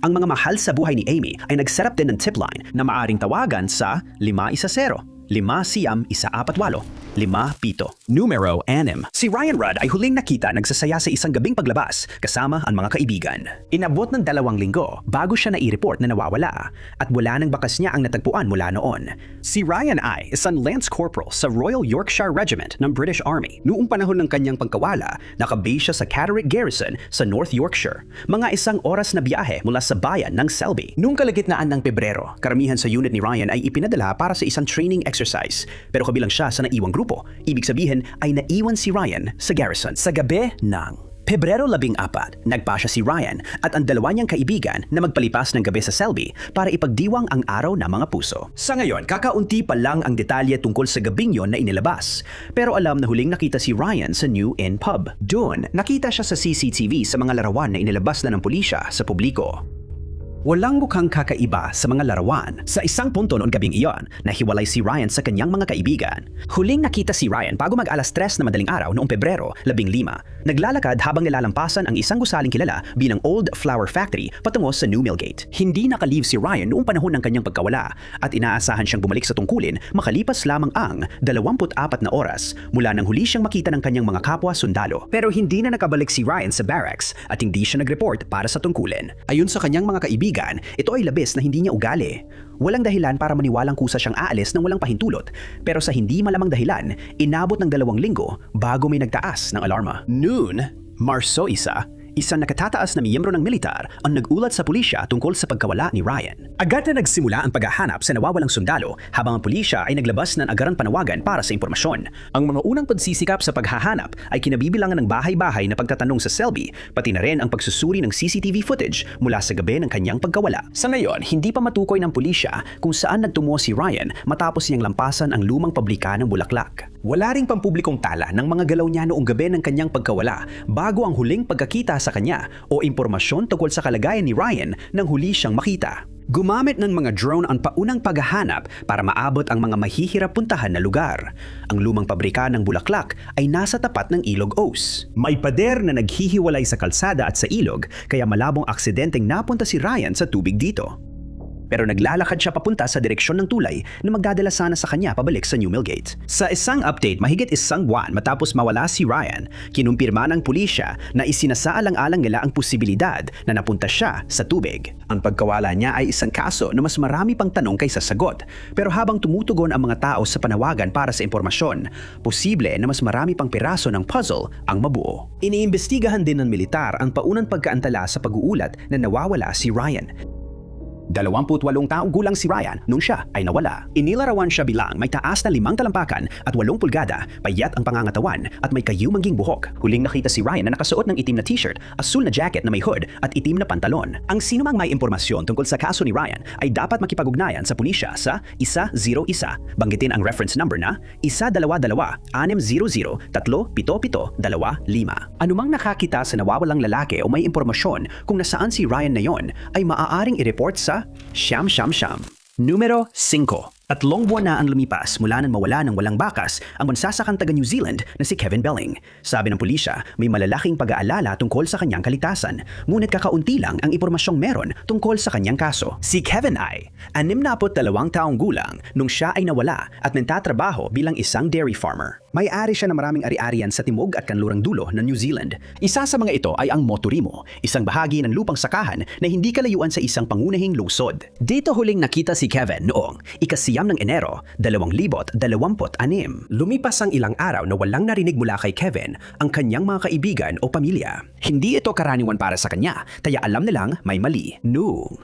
Ang mga mahal sa buhay ni Amy ay nag-set up din ng tip line na maaring tawagan sa 510-541-48-57. Numero 6. Si Ryan Rudd ay huling nakita nagsasaya sa isang gabing paglabas kasama ang mga kaibigan. Inabot ng 2 linggo bago siya na-i-report na nawawala at wala nang bakas niya ang natagpuan mula noon. Si Ryan ay isang Lance Corporal sa Royal Yorkshire Regiment ng British Army. Noong panahon ng kanyang pagkawala, nakabase siya sa Catterick Garrison sa North Yorkshire, mga 1 oras na biyahe mula sa bayan ng Selby. Noong kalagitnaan ng Pebrero, karamihan sa unit ni Ryan ay ipinadala para sa isang training exercise. Pero kabilang siya sa naiwang grupo. Ibig sabihin ay naiwan si Ryan sa garrison. Sa gabi ng Pebrero 14, nagpasya si Ryan at ang 2 niyang kaibigan na magpalipas ng gabi sa Selby para ipagdiwang ang araw ng mga puso. Sa ngayon, kakaunti pa lang ang detalye tungkol sa gabing yon na inilabas. Pero alam na huling nakita si Ryan sa New Inn Pub. Doon, nakita siya sa CCTV sa mga larawan na inilabas na ng pulisya sa publiko. Walang mukhang kakaiba sa mga larawan. Sa isang punto noong gabing iyon, nahiwalay si Ryan sa kanyang mga kaibigan. Huling nakita si Ryan bago mag-alas 3 na madaling araw noong Pebrero 15. Naglalakad habang nilalampasan ang isang gusaling kilala bilang Old Flower Factory patungo sa New Millgate. Hindi nakalive si Ryan noong panahon ng kanyang pagkawala at inaasahan siyang bumalik sa tungkulin makalipas lamang ang 24 na oras mula nang huli siyang makita ng kanyang mga kapwa sundalo. Pero hindi na nakabalik si Ryan sa barracks at hindi siya nag-report para sa tungkulin. Ayon sa kanyang mga kaibigan, ito ay labis na hindi niya ugali. Walang dahilan para maniwalang kusa siyang aalis nang walang pahintulot, pero sa hindi malamang dahilan, inabot ng 2 linggo bago may nagtaas ng alarma. Noon, Marso 1, isang nakatataas na miyembro ng militar ang nag-ulat sa pulisya tungkol sa pagkawala ni Ryan. Agad na nagsimula ang paghahanap sa nawawalang sundalo habang ang pulisya ay naglabas ng agarang panawagan para sa impormasyon. Ang mga unang pagsisikap sa paghahanap ay kinabibilangan ng bahay-bahay na pagtatanong sa Selby, pati na rin ang pagsusuri ng CCTV footage mula sa gabi ng kanyang pagkawala. Sa ngayon, hindi pa matukoy ng pulisya kung saan nagtungo si Ryan matapos niyang lampasan ang lumang pabrika ng bulaklak. Wala ring pampublikong tala ng mga galaw niya noong gabi ng kanyang pagkawala bago ang huling pagkakita sa kanya o impormasyon tungkol sa kalagayan ni Ryan nang huli siyang makita. Gumamit ng mga drone ang paunang paghahanap para maabot ang mga mahihirap puntahan na lugar. Ang lumang pabrika ng bulaklak ay nasa tapat ng Ilog Ouse. May pader na naghihiwalay sa kalsada at sa ilog kaya malabong aksidenteng napunta si Ryan sa tubig dito. Pero naglalakad siya papunta sa direksyon ng tulay na magdadala sana sa kanya pabalik sa New Millgate. Sa isang update mahigit 1 buwan matapos mawala si Ryan, kinumpirma ng pulisya na isinasaalang-alang nila ang posibilidad na napunta siya sa tubig. Ang pagkawala niya ay isang kaso na mas marami pang tanong kaysa sagot. Pero habang tumutugon ang mga tao sa panawagan para sa impormasyon, posible na mas marami pang piraso ng puzzle ang mabuo. Iniimbestigahan din ng militar ang paunang pagkaantala sa pag-uulat na nawawala si Ryan. 28 taong gulang si Ryan nung siya ay nawala. Inilarawan siya bilang may taas na 5 talampakan at 8 pulgada, payat ang pangangatawan at may kayumangging buhok. Huling nakita si Ryan na nakasuot ng itim na t-shirt, asul na jacket na may hood at itim na pantalon. Ang sinumang may impormasyon tungkol sa kaso ni Ryan ay dapat makipag-ugnayan sa pulisya sa 101. Banggitin ang reference number na 122-600-37725. Anumang nakakita sa nawawalang lalaki o may impormasyon kung nasaan si Ryan na yon ay maaaring i-report sa Siyam. Numero 5. 3 buwan na ang lumipas mula nang mawala ng walang bakas ang mansasakang taga New Zealand na si Kevin Belling. Sabi ng pulisya, may malalaking pag-aalala tungkol sa kanyang kalikasan, ngunit kakaunti lang ang impormasyong meron tungkol sa kanyang kaso. Si Kevin ay 62 taong gulang nung siya ay nawala at nagtatrabaho bilang isang dairy farmer. May-ari siya ng maraming ari-arian sa timog at kanlurang dulo ng New Zealand. Isa sa mga ito ay ang Motorimo, isang bahagi ng lupang sakahan na hindi kalayuan sa isang pangunahing lungsod. Dito huling nakita si Kevin noong 9 ng Enero 2026. Lumipas ang ilang araw na walang narinig mula kay Kevin ang kanyang mga kaibigan o pamilya. Hindi ito karaniwan para sa kanya, kaya alam nilang may mali. Noong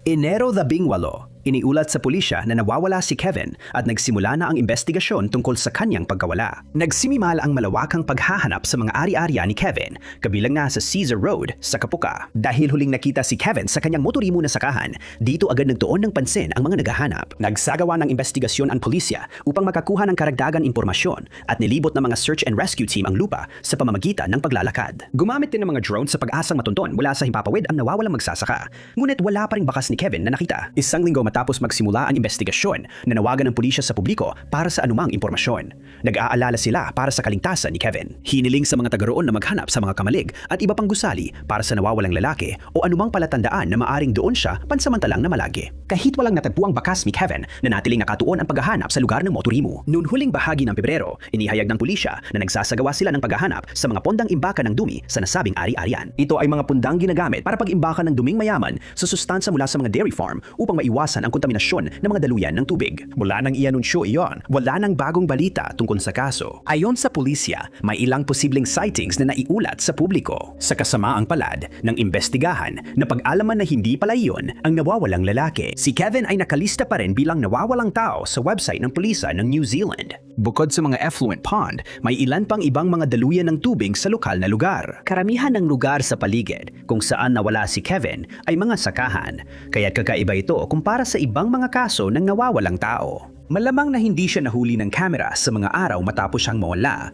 Enero 18, iniulat sa pulisya na nawawala si Kevin at nagsimula na ang investigasyon tungkol sa kanyang pagkawala. Nagsimimala ang malawakang paghahanap sa mga ari-arian ni Kevin, kabilang nga sa Caesar Road sa Kapuka. Dahil huling nakita si Kevin sa kanyang motorimo na sakahan, dito agad nagtuon ng pansin ang mga naghahanap. Nagsagawa ng investigasyon ang pulisya upang makakuha ng karagdagang impormasyon at nilibot ng mga search and rescue team ang lupa sa pamamagitan ng paglalakad. Gumamit din ng mga drone sa pag-asang matunton mula sa himpapawid ang nawawalang magsasaka, ngunit wala pa ring bakas ni Kevin na nakita. Isang linggo matapos magsimula ang investigasyon, nanawagan ng pulisya sa publiko para sa anumang impormasyon. Nag-aalala sila para sa kalingtasan ni Kevin. Hiniling sa mga taga-roon na maghanap sa mga kamalig at iba pang gusali para sa nawawalang lalaki o anumang palatandaan na maaring doon siya pansamantalang namalagi. Kahit walang natagpuang bakas ni Kevin, nanatiling nakatuon ang paghahanap sa lugar ng Motorimo. Noong huling bahagi ng Pebrero, inihayag ng pulisya na nagsasagawa sila ng paghahanap sa mga pondang imbakan ng dumi sa nasabing ari-arian. Ito ay mga pundang ginagamit para pag-imbakan ng duming mayaman sa sustansa mula sa mga dairy farm upang maiwasan ang kontaminasyon ng mga daluyan ng tubig. Mula nang ianunsyo iyon, wala nang bagong balita tungkol sa kaso. Ayon sa pulisya, may ilang posibleng sightings na naiulat sa publiko. Sa kasamaang palad ng imbestigahan, napag-alaman na hindi pala iyon ang nawawalang lalaki. Si Kevin ay nakalista pa rin bilang nawawalang tao sa website ng pulisa ng New Zealand. Bukod sa mga effluent pond, may ilan pang ibang mga daluyan ng tubig sa lokal na lugar. Karamihan ng lugar sa paligid kung saan nawala si Kevin ay mga sakahan, kaya kakaiba ito kumpara sa ibang mga kaso ng nawawalang tao. Malamang na hindi siya nahuli ng kamera sa mga araw matapos siyang mawala.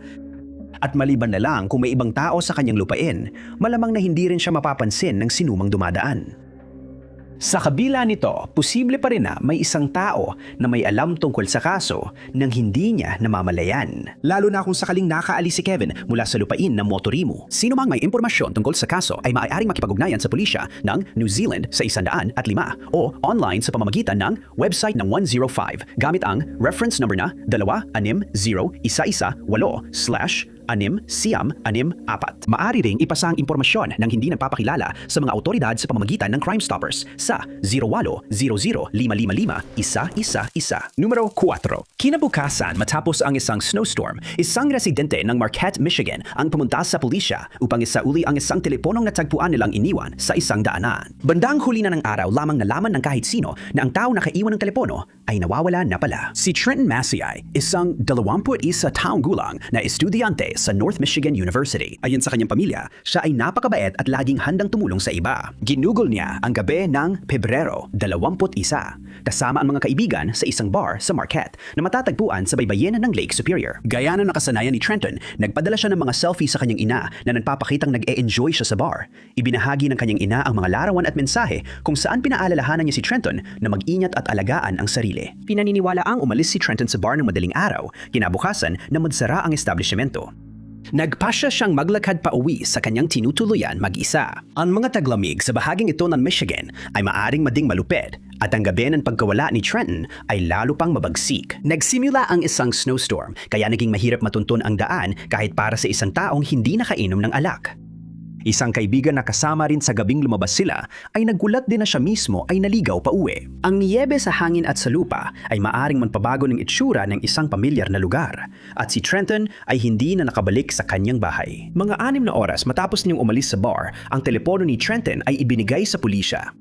At maliban na lang kung may ibang tao sa kanyang lupain, malamang na hindi rin siya mapapansin ng sinumang dumadaan. Sa kabila nito, posible pa rin na may isang tao na may alam tungkol sa kaso nang hindi niya namamalayan. Lalo na kung sakaling nakaalis si Kevin mula sa lupain ng Motorimo. Sino mang may impormasyon tungkol sa kaso ay maaaring makipag-ugnayan sa pulisya ng New Zealand sa 105 o online sa pamamagitan ng website ng 105 gamit ang reference number na 26011/6-Siam-64. Maaari ring ipasa ang impormasyon ng hindi nagpapakilala sa mga autoridad sa pamamagitan ng Crime Stoppers sa 0800-555-111. Numero 4. Kinabukasan matapos ang isang snowstorm, isang residente ng Marquette, Michigan ang pumunta sa pulisya upang isauli ang isang teleponong natagpuan nilang iniwan sa isang daanan. Bandang huli na ng araw lamang nalaman ng kahit sino na ang tao nakaiwan ng telepono ay nawawala na pala. Si Trenton Massey ay isang 21 taong gulang na estudyante sa North Michigan University. Ayon sa kanyang pamilya, siya ay napakabait at laging handang tumulong sa iba. Ginugol niya ang gabi ng Pebrero 21 kasama ang mga kaibigan sa isang bar sa Marquette na matatagpuan sa baybayin ng Lake Superior. Gaya na nakasanayan ni Trenton, nagpadala siya ng mga selfie sa kanyang ina na nagpapakitang nag-e-enjoy siya sa bar. Ibinahagi ng kanyang ina ang mga larawan at mensahe kung saan pinaalalahanan niya si Trenton na mag-ingat at alagaan ang sarili. Pinaniniwalaang umalis si Trenton sa bar ng madaling araw, kinabukasan na magsara ang establishmento. Nagpasya siyang maglakad pa uwi sa kanyang tinutuluyan mag-isa. Ang mga taglamig sa bahaging ito ng Michigan ay maaring mading malupit at ang gabi ng pagkawala ni Trenton ay lalo pang mabagsik. Nagsimula ang isang snowstorm kaya naging mahirap matuntun ang daan kahit para sa isang taong hindi nakainom ng alak. Isang kaibigan na kasama rin sa gabing lumabas sila ay nagulat din na siya mismo ay naligaw pa uwi. Ang niyebe sa hangin at sa lupa ay maaring magpabago ng itsura ng isang pamilyar na lugar at si Trenton ay hindi na nakabalik sa kanyang bahay. Mga 6 na oras matapos niyang umalis sa bar, ang telepono ni Trenton ay ibinigay sa pulisya.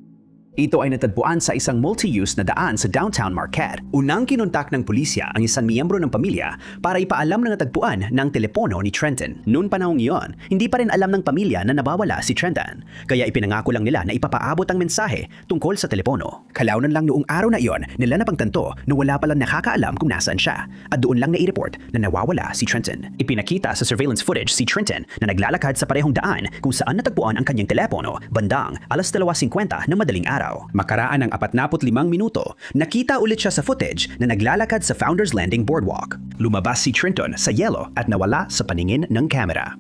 Ito ay natagpuan sa isang multi-use na daan sa downtown Marquette. Unang kinontak ng pulisya ang isang miyembro ng pamilya para ipaalam na natagpuan ng telepono ni Trenton. Noon panahong iyon, hindi pa rin alam ng pamilya na nawawala si Trenton. Kaya ipinangako lang nila na ipapaabot ang mensahe tungkol sa telepono. Kalaunan lang noong araw na iyon, nila napagtanto na wala palang nakakaalam kung nasaan siya. At doon lang na-i-report na nawawala si Trenton. Ipinakita sa surveillance footage si Trenton na naglalakad sa parehong daan kung saan natagpuan ang kanyang telepono bandang 2:50 ng madaling araw. Makaraan ng 45 minuto, nakita ulit siya sa footage na naglalakad sa Founders Landing Boardwalk. Lumabas si Trenton sa yelo at nawala sa paningin ng kamera.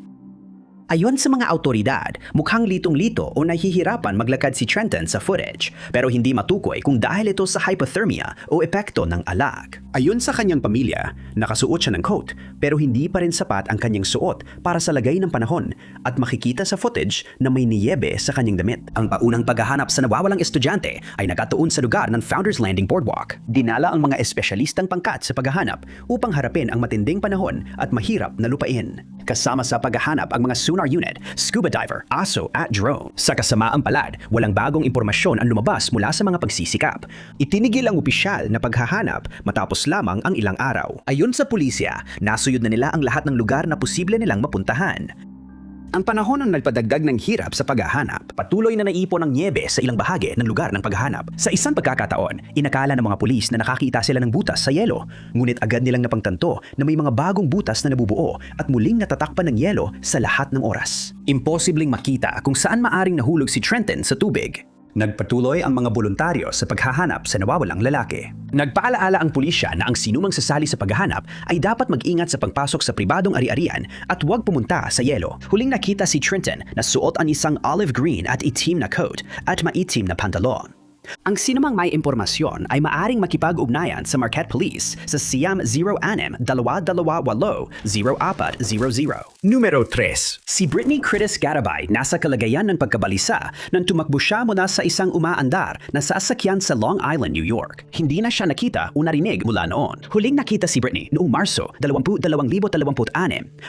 Ayon sa mga autoridad, mukhang litong-lito o nahihirapan maglakad si Trenton sa footage pero hindi matukoy kung dahil ito sa hypothermia o epekto ng alak. Ayon sa kanyang pamilya, nakasuot siya ng coat pero hindi pa rin sapat ang kanyang suot para sa lagay ng panahon at makikita sa footage na may niyebe sa kanyang damit. Ang paunang paghahanap sa nawawalang estudyante ay nakatuon sa lugar ng Founders Landing Boardwalk. Dinala ang mga espesyalistang pangkat sa paghahanap upang harapin ang matinding panahon at mahirap na lupain. Kasama sa paghahanap ang mga sonar unit, scuba diver, aso at drone. Sa kasamaang palad, walang bagong impormasyon ang lumabas mula sa mga pagsisikap. Itinigil ang opisyal na paghahanap matapos lamang ang ilang araw. Ayon sa pulisya, nasuyod na nila ang lahat ng lugar na posible nilang mapuntahan. Ang panahon ang nagpadagdag ng hirap sa paghahanap. Patuloy na naipon ang nyebe sa ilang bahagi ng lugar ng paghahanap. Sa isang pagkakataon, inakala ng mga pulis na nakakita sila ng butas sa yelo. Ngunit agad nilang napagtanto na may mga bagong butas na nabubuo at muling natatakpan ng yelo sa lahat ng oras. Imposibleng makita kung saan maaring nahulog si Trenton sa tubig. Nagpatuloy ang mga voluntaryo sa paghahanap sa nawawalang lalaki. Nagpaalaala ang pulisya na ang sinumang sasali sa paghahanap ay dapat mag-ingat sa pagpasok sa pribadong ari-arian at huwag pumunta sa yelo. Huling nakita si Trenton na suot ang isang olive green at itim na coat at maitim na pantalon. Ang sinumang may impormasyon ay maaring makipag-ugnayan sa Marquette Police sa Siam 06-228-0400. Numero 3. Si Brittany Critis Garabay nasa kalagayan ng pagkabalisa nang tumakbo siya mula sa isang umaandar na sasakyan sa Long Island, New York. Hindi na siya nakita o narinig mula noon. Huling nakita si Brittany noong Marso 2026,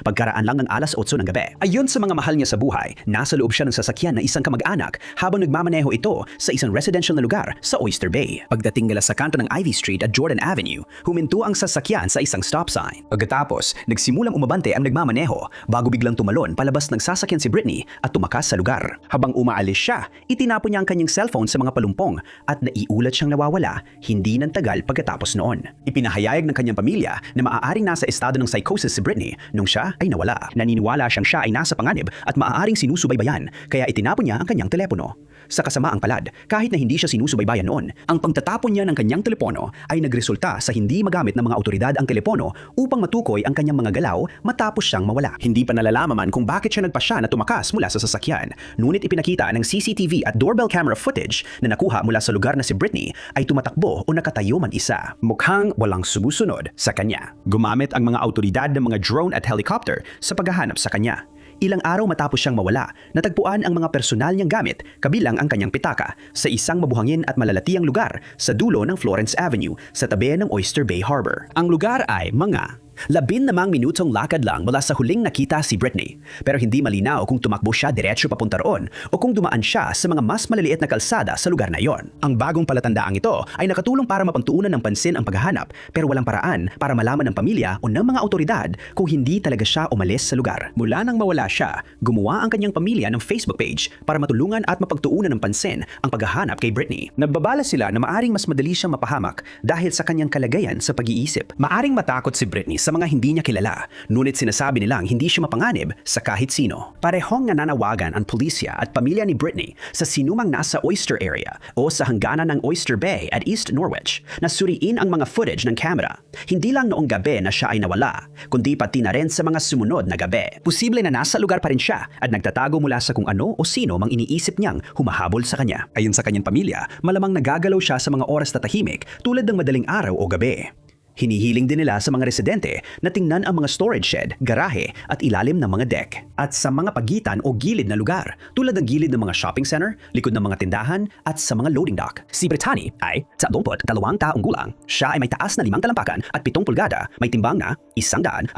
pagkaraan lang ng 8:00 ng gabi. Ayon sa mga mahal niya sa buhay, nasa loob siya ng sasakyan ng isang kamag-anak habang nagmamaneho ito sa isang residential na lugar sa Oyster Bay. Pagdating nila sa kanto ng Ivy Street at Jordan Avenue, huminto ang sasakyan sa isang stop sign. Pagkatapos, nagsimulang umabante ang nagmamaneho bago biglang tumalon palabas ng sasakyan si Brittany at tumakas sa lugar. Habang umaalis siya, itinapon niya ang kanyang cellphone sa mga palumpong at naiulat siyang nawawala hindi ng tagal pagkatapos noon. Ipinahayag ng kanyang pamilya na maaaring nasa estado ng psychosis si Brittany nung siya ay nawala. Naniniwala siyang siya ay nasa panganib at maaaring sinusubaybayan kaya itinapon niya ang kanyang telepono. Sa kasamaang palad, kahit na hindi siya sinusubaybayan noon, ang pagtatapon niya ng kanyang telepono ay nagresulta sa hindi magamit ng mga otoridad ang telepono upang matukoy ang kanyang mga galaw matapos siyang mawala. Hindi pa nalalaman kung bakit siya nagpasya na tumakas mula sa sasakyan, ngunit ipinakita ng CCTV at doorbell camera footage na nakuha mula sa lugar na si Britney ay tumatakbo o nakatayo man isa. Mukhang walang sumusunod sa kanya. Gumamit ang mga otoridad ng mga drone at helicopter sa paghahanap sa kanya. Ilang araw matapos siyang mawala, natagpuan ang mga personal niyang gamit, kabilang ang kanyang pitaka, sa isang mabuhangin at malalatiang lugar sa dulo ng Florence Avenue sa tabi ng Oyster Bay Harbor. Ang lugar ay mga 15 minutong lakad lang mula sa huling nakita si Britney. Pero hindi malinaw kung tumakbo siya diretso papunta roon o kung dumaan siya sa mga mas maliliit na kalsada sa lugar na yon. Ang bagong palatandaang ito ay nakatulong para mapagtuunan ng pansin ang paghahanap, pero walang paraan para malaman ng pamilya o ng mga otoridad kung hindi talaga siya umalis sa lugar. Mula nang mawala siya, gumawa ang kanyang pamilya ng Facebook page para matulungan at mapagtuunan ng pansin ang paghahanap kay Britney. Nagbabala sila na maaring mas madali siyang mapahamak dahil sa kanyang kalagayan sa pag-iisip. Maaring matakot si Britney sa mga hindi niya kilala, ngunit sinasabi nilang hindi siya mapanganib sa kahit sino. Parehong nananawagan ang pulisya at pamilya ni Britney sa sinumang nasa Oyster area o sa hangganan ng Oyster Bay at East Norwich na suriin ang mga footage ng camera. Hindi lang noong gabi na siya ay nawala, kundi pati na rin sa mga sumunod na gabi. Posible na nasa lugar pa rin siya at nagtatago mula sa kung ano o sino mang iniisip niyang humahabol sa kanya. Ayon sa kanyang pamilya, malamang nagagalaw siya sa mga oras na tahimik tulad ng madaling araw o gabi. Hinihiling din nila sa mga residente na tingnan ang mga storage shed, garahe at ilalim ng mga deck. At sa mga pagitan o gilid na lugar tulad ng gilid ng mga shopping center, likod ng mga tindahan at sa mga loading dock. Si Brittany ay 22 taong gulang. Siya ay may taas na 5 talampakan at 7 pulgada, may timbang na 140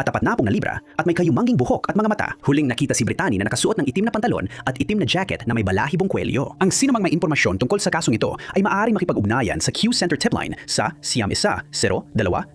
libra at may kayumanging buhok at mga mata. Huling nakita si Brittany na nakasuot ng itim na pantalon at itim na jacket na may balahibong kwelyo. Ang sinumang may impormasyon tungkol sa kasong ito ay maaaring makipag-ugnayan sa Q Center tipline sa Siam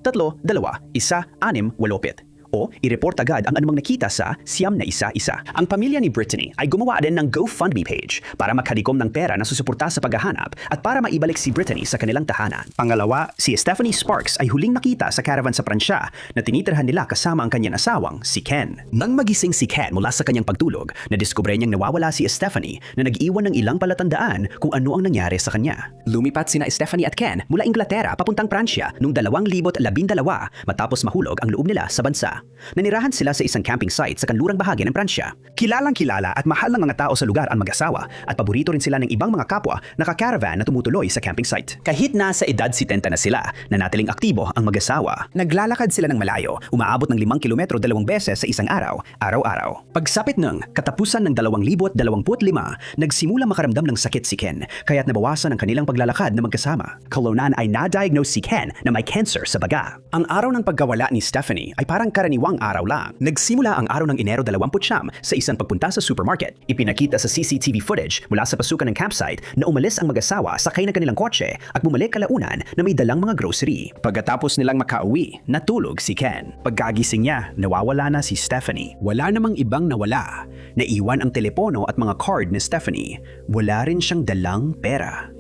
1-02-3-1-6-8 o i-report agad ang anumang nakita sa Siam na 11. Ang pamilya ni Britney ay gumawa din ng GoFundMe page para makalikom ng pera na susuporta sa paghahanap at para maibalik si Britney sa kanilang tahanan. Pangalawa, si Stephanie Sparks ay huling nakita sa caravan sa Pransya na tinitirhan nila kasama ang kanyang asawang si Ken. Nang magising si Ken mula sa kanyang pagtulog, nadiskubre niyang nawawala si Stephanie na nag-iwan ng ilang palatandaan kung ano ang nangyari sa kanya. Lumipat sina Stephanie at Ken mula Inglaterra papuntang Pransya noong 2012 matapos mahulog ang loob nila sa bansa. Nanirahan sila sa isang camping site sa kanlurang bahagi ng Pransya. Kilalang-kilala at mahal ng mga tao sa lugar ang mag-asawa at paborito rin sila ng ibang mga kapwa na ka-caravan na tumutuloy sa camping site. Kahit nasa edad 70 na sila, nanatiling aktibo ang mag-asawa. Naglalakad sila ng malayo, umaabot ng 5 kilometro 2 beses sa isang araw, araw-araw. Pagsapit ng katapusan ng 2025, nagsimula makaramdam ng sakit si Ken, kaya't nabawasan ang kanilang paglalakad na magkasama. Kalaunan ay na-diagnose si Ken na may cancer sa baga. Ang araw ng pagkawala ni Stephanie ay parang karaniwang araw lang. Nagsimula ang araw ng Enero 29 sa isang pagpunta sa supermarket. Ipinakita sa CCTV footage mula sa pasukan ng campsite na umalis ang mag-asawa sakay ng kanilang kotse at bumalik kalaunan na may dalang mga grocery. Pagkatapos nilang makauwi, natulog si Ken. Pagkagising niya, nawawala na si Stephanie. Wala namang ibang nawala. Naiwan ang telepono at mga card ni Stephanie. Wala rin siyang dalang pera.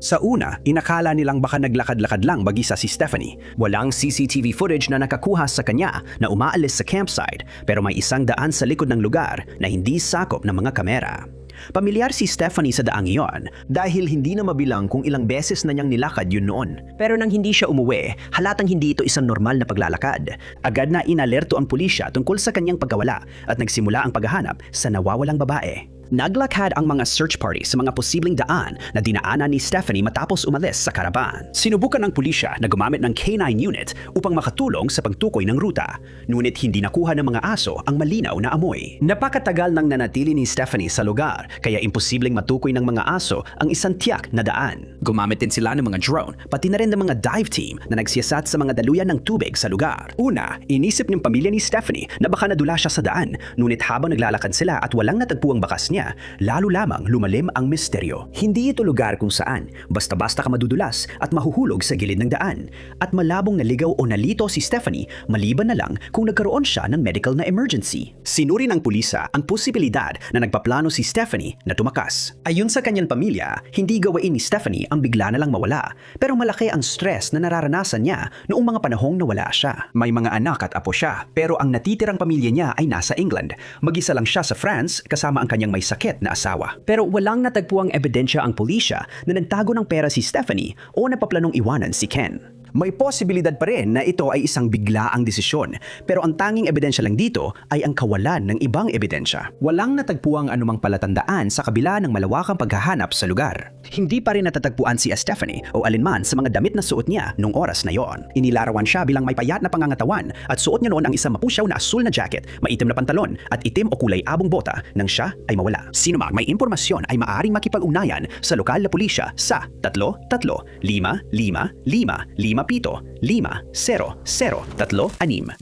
Sa una, inakala nilang baka naglakad-lakad lang mag-isa si Stephanie. Walang CCTV footage na nakakuha sa kanya na umaalis sa campsite, pero may isang daan sa likod ng lugar na hindi sakop ng mga kamera. Pamilyar si Stephanie sa daang iyon dahil hindi na mabilang kung ilang beses na niyang nilakad yun noon. Pero nang hindi siya umuwi, halatang hindi ito isang normal na paglalakad. Agad na inalerto ang pulisya tungkol sa kanyang pagkawala at nagsimula ang paghahanap sa nawawalang babae. Naglakad ang mga search party sa mga posibleng daan na dinaanan ni Stephanie matapos umalis sa karavan. Sinubukan ng pulisya na gumamit ng K9 unit upang makatulong sa pagtukoy ng ruta, ngunit hindi nakuha ng mga aso ang malinaw na amoy. Napakatagal nang nanatili ni Stephanie sa lugar, kaya imposibleng matukoy ng mga aso ang isang tiyak na daan. Gumamit din sila ng mga drone, pati na rin ng mga dive team na nagsiyasat sa mga daluyan ng tubig sa lugar. Una, inisip ng pamilya ni Stephanie na baka nadula siya sa daan, ngunit habang naglalakad sila at walang natagpuang bakas niya, lalo lamang lumalim ang misteryo. Hindi ito lugar kung saan basta-basta ka madudulas at mahuhulog sa gilid ng daan. At malabong naligaw o nalito si Stephanie maliban na lang kung nagkaroon siya ng medical na emergency. Sinuri ng pulisa ang posibilidad na nagpaplano si Stephanie na tumakas. Ayon sa kanyang pamilya, hindi gawain ni Stephanie ang bigla na lang mawala, pero malaki ang stress na nararanasan niya noong mga panahong nawala siya. May mga anak at apo siya, pero ang natitirang pamilya niya ay nasa England. Mag-isa lang siya sa France kasama ang kanyang may sakit na asawa. Pero walang natagpuang ebidensya ang pulisya na nagtago ng pera si Stephanie o napaplanong iwanan si Ken. May posibilidad pa rin na ito ay isang biglaang desisyon, pero ang tanging ebidensya lang dito ay ang kawalan ng ibang ebidensya. Walang natagpuang anumang palatandaan sa kabila ng malawakang paghahanap sa lugar. Hindi pa rin natatagpuan si Stephanie o alinman sa mga damit na suot niya nung oras na yon. Inilarawan siya bilang may payat na pangangatawan at suot niya noon ang isang mapusyaw na asul na jacket, maitim na pantalon at itim o kulay abong bota nang siya ay mawala. Sino mang may impormasyon ay maaaring makipag-ugnayan sa lokal na pulisya sa 3-3-5-5-5-5-5-0-0-3-6.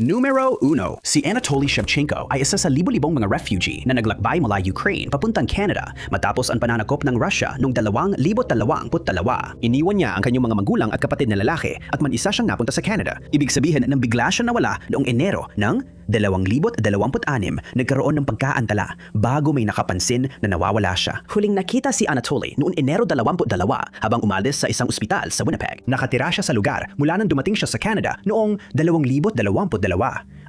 Numero 1. Si Anatoly Shevchenko ay isa sa libo-libong mga refugee na naglakbay mula Ukraine papuntang Canada matapos ang pananakop ng Russia noong 2022. Iniwan niya ang kanyang mga magulang at kapatid na lalaki at man isa siyang napunta sa Canada. Ibig sabihin nang bigla siya nawala noong Enero ng 2026, nagkaroon ng pagkaantala bago may nakapansin na nawawala siya. Huling nakita si Anatoly noong Enero 22 habang umalis sa isang ospital sa Winnipeg. Nakatira siya sa lugar mula nang dumating siya sa Canada noong 2022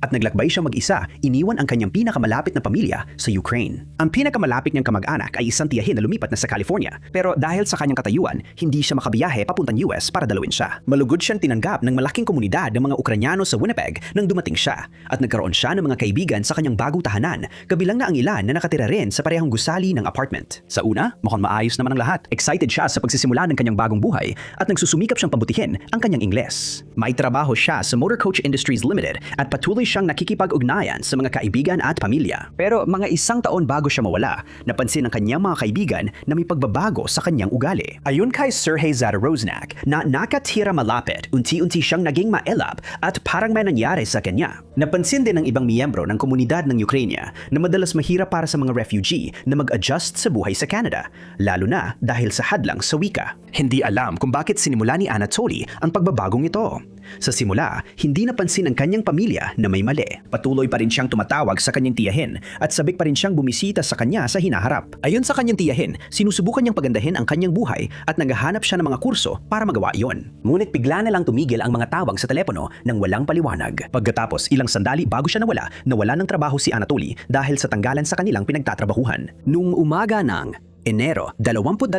at naglakbay siya mag-isa, iniwan ang kanyang pinakamalapit na pamilya sa Ukraine. Ang pinakamalapit niyang kamag-anak ay isang tiyahin na lumipat na sa California, pero dahil sa kanyang katayuan, hindi siya makabiyahe papuntang US para dalawin siya. Malugod siyang tinanggap ng malaking komunidad ng mga Ukranyano sa Winnipeg nang dumating siya at nagkaroon siya ng mga kaibigan sa kanyang bagong tahanan, kabilang na ang ilan na nakatira rin sa parehong gusali ng apartment. Sa una, mukhang maayos naman ang lahat. Excited siya sa pagsisimula ng kanyang bagong buhay at nagsusumikap siyang pabutihin ang kanyang Ingles. May trabaho siya sa Motor Coach Industries Limited at patuloy siyang nakikipag-ugnayan sa mga kaibigan at pamilya. Pero mga isang taon bago siya mawala, napansin ng kanyang mga kaibigan na may pagbabago sa kanyang ugali. Ayon kay Sergei Zadorozhnak na nakatira malapit, unti-unti siyang naging maelap at parang may nangyari sa kanya. Napansin din ng ibang miyembro ng komunidad ng Ukraine na madalas mahirap para sa mga refugee na mag-adjust sa buhay sa Canada, lalo na dahil sa hadlang sa wika. Hindi alam kung bakit sinimula ni Anatoly ang pagbabagong ito. Sa simula, hindi napansin ng kanyang pamilya na may mali. Patuloy pa rin siyang tumatawag sa kanyang tiyahin at sabik pa rin siyang bumisita sa kanya sa hinaharap. Ayon sa kanyang tiyahin, sinusubukan niyang pagandahin ang kanyang buhay at naghahanap siya ng mga kurso para magawa iyon. Ngunit bigla na lang tumigil ang mga tawag sa telepono nang walang paliwanag. Pagkatapos ilang sandali bago siya nawala ng trabaho si Anatoly dahil sa tanggalan sa kanilang pinagtatrabahuhan. Nung umaga ng Enero 22,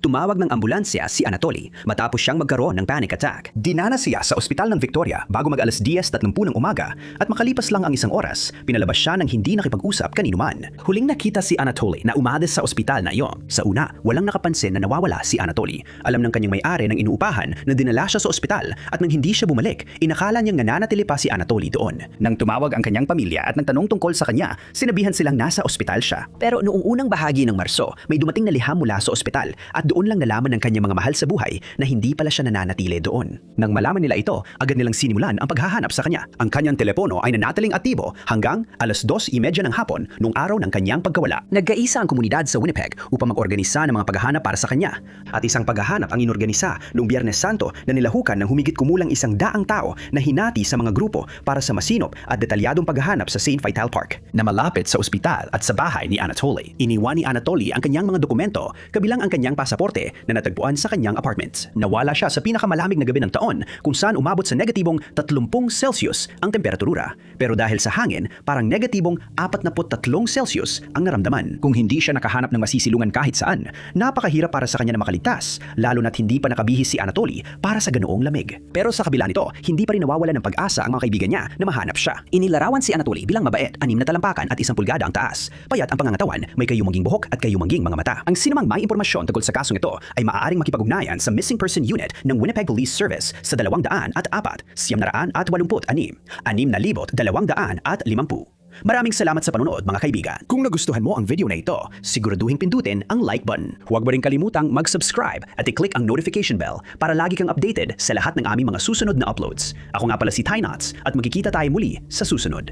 tumawag ng ambulansya si Anatoly matapos siyang magkaroon ng panic attack. Dinana siya sa ospital ng Victoria bago mag 10:30 ng umaga at makalipas lang ang isang oras, pinalabas siya ng hindi nakipag-usap kanino man. Huling nakita si Anatoly na umalis sa ospital na iyon. Sa una, walang nakapansin na nawawala si Anatoly. Alam ng kanyang may-ari ng inuupahan na dinala siya sa ospital at nang hindi siya bumalik, inakala niyang nananatili pa si Anatoly doon. Nang tumawag ang kanyang pamilya at nagtanong tungkol sa kanya, sinabihan silang nasa ospital siya. Pero noong unang bahagi ng Marso, may dumating na liham mula sa ospital at doon lang nalaman ng kanyang mga mahal sa buhay na hindi pala siya nananatili doon. Nang malaman nila ito, agad nilang sinimulan ang paghahanap sa kanya. Ang kanyang telepono ay nanatiling aktibo hanggang 2:30 ng hapon nung araw ng kanyang pagkawala. Nagkaisa ang komunidad sa Winnipeg upang mag-organisa ng mga paghahanap para sa kanya. At isang paghahanap ang inorganisa noong Biyernes Santo na nilahukan ng humigit kumulang 100 tao na hinati sa mga grupo para sa masinop at detalyadong paghahanap sa St. Vital Park na malapit sa ospital at sa bahay ni Anatoly. Iniwan ni Anatoly ang kanyang mga dokumento kabilang ang kanyang pasaporte na natagpuan sa kanyang apartment. Nawala siya sa pinakamalamig na gabi ng taon kung saan umabot sa negatibong 30 Celsius ang temperatura. Pero dahil sa hangin, parang negatibong 43 Celsius ang naramdaman. Kung hindi siya nakahanap ng masisilungan kahit saan, napakahirap para sa kanya na makaligtas, lalo na't hindi pa nakabihis si Anatoly para sa ganoong lamig. Pero sa kabila nito, hindi pa rin nawawala ng pag-asa ang mga kaibigan niya na mahanap siya. Inilarawan si Anatoly bilang mabait, 6 na talampakan at 1 pulgada ang taas. Payat ang pangangatawan, may kayumanging buhok at kayumanging mga mata. Ang sinumang may impormasyon tungkol sa kasong ito ay maaaring makipag-ugnayan sa Missing Person Unit ng Winnipeg Police Service sa 204 986 6,250. Maraming salamat sa panonood mga kaibigan. Kung nagustuhan mo ang video na ito, siguraduhin pindutin ang like button. Huwag mo rin kalimutang mag-subscribe at i-click ang notification bell para lagi kang updated sa lahat ng aming mga susunod na uploads. Ako nga pala si Ty Knots at magkikita tayo muli sa susunod.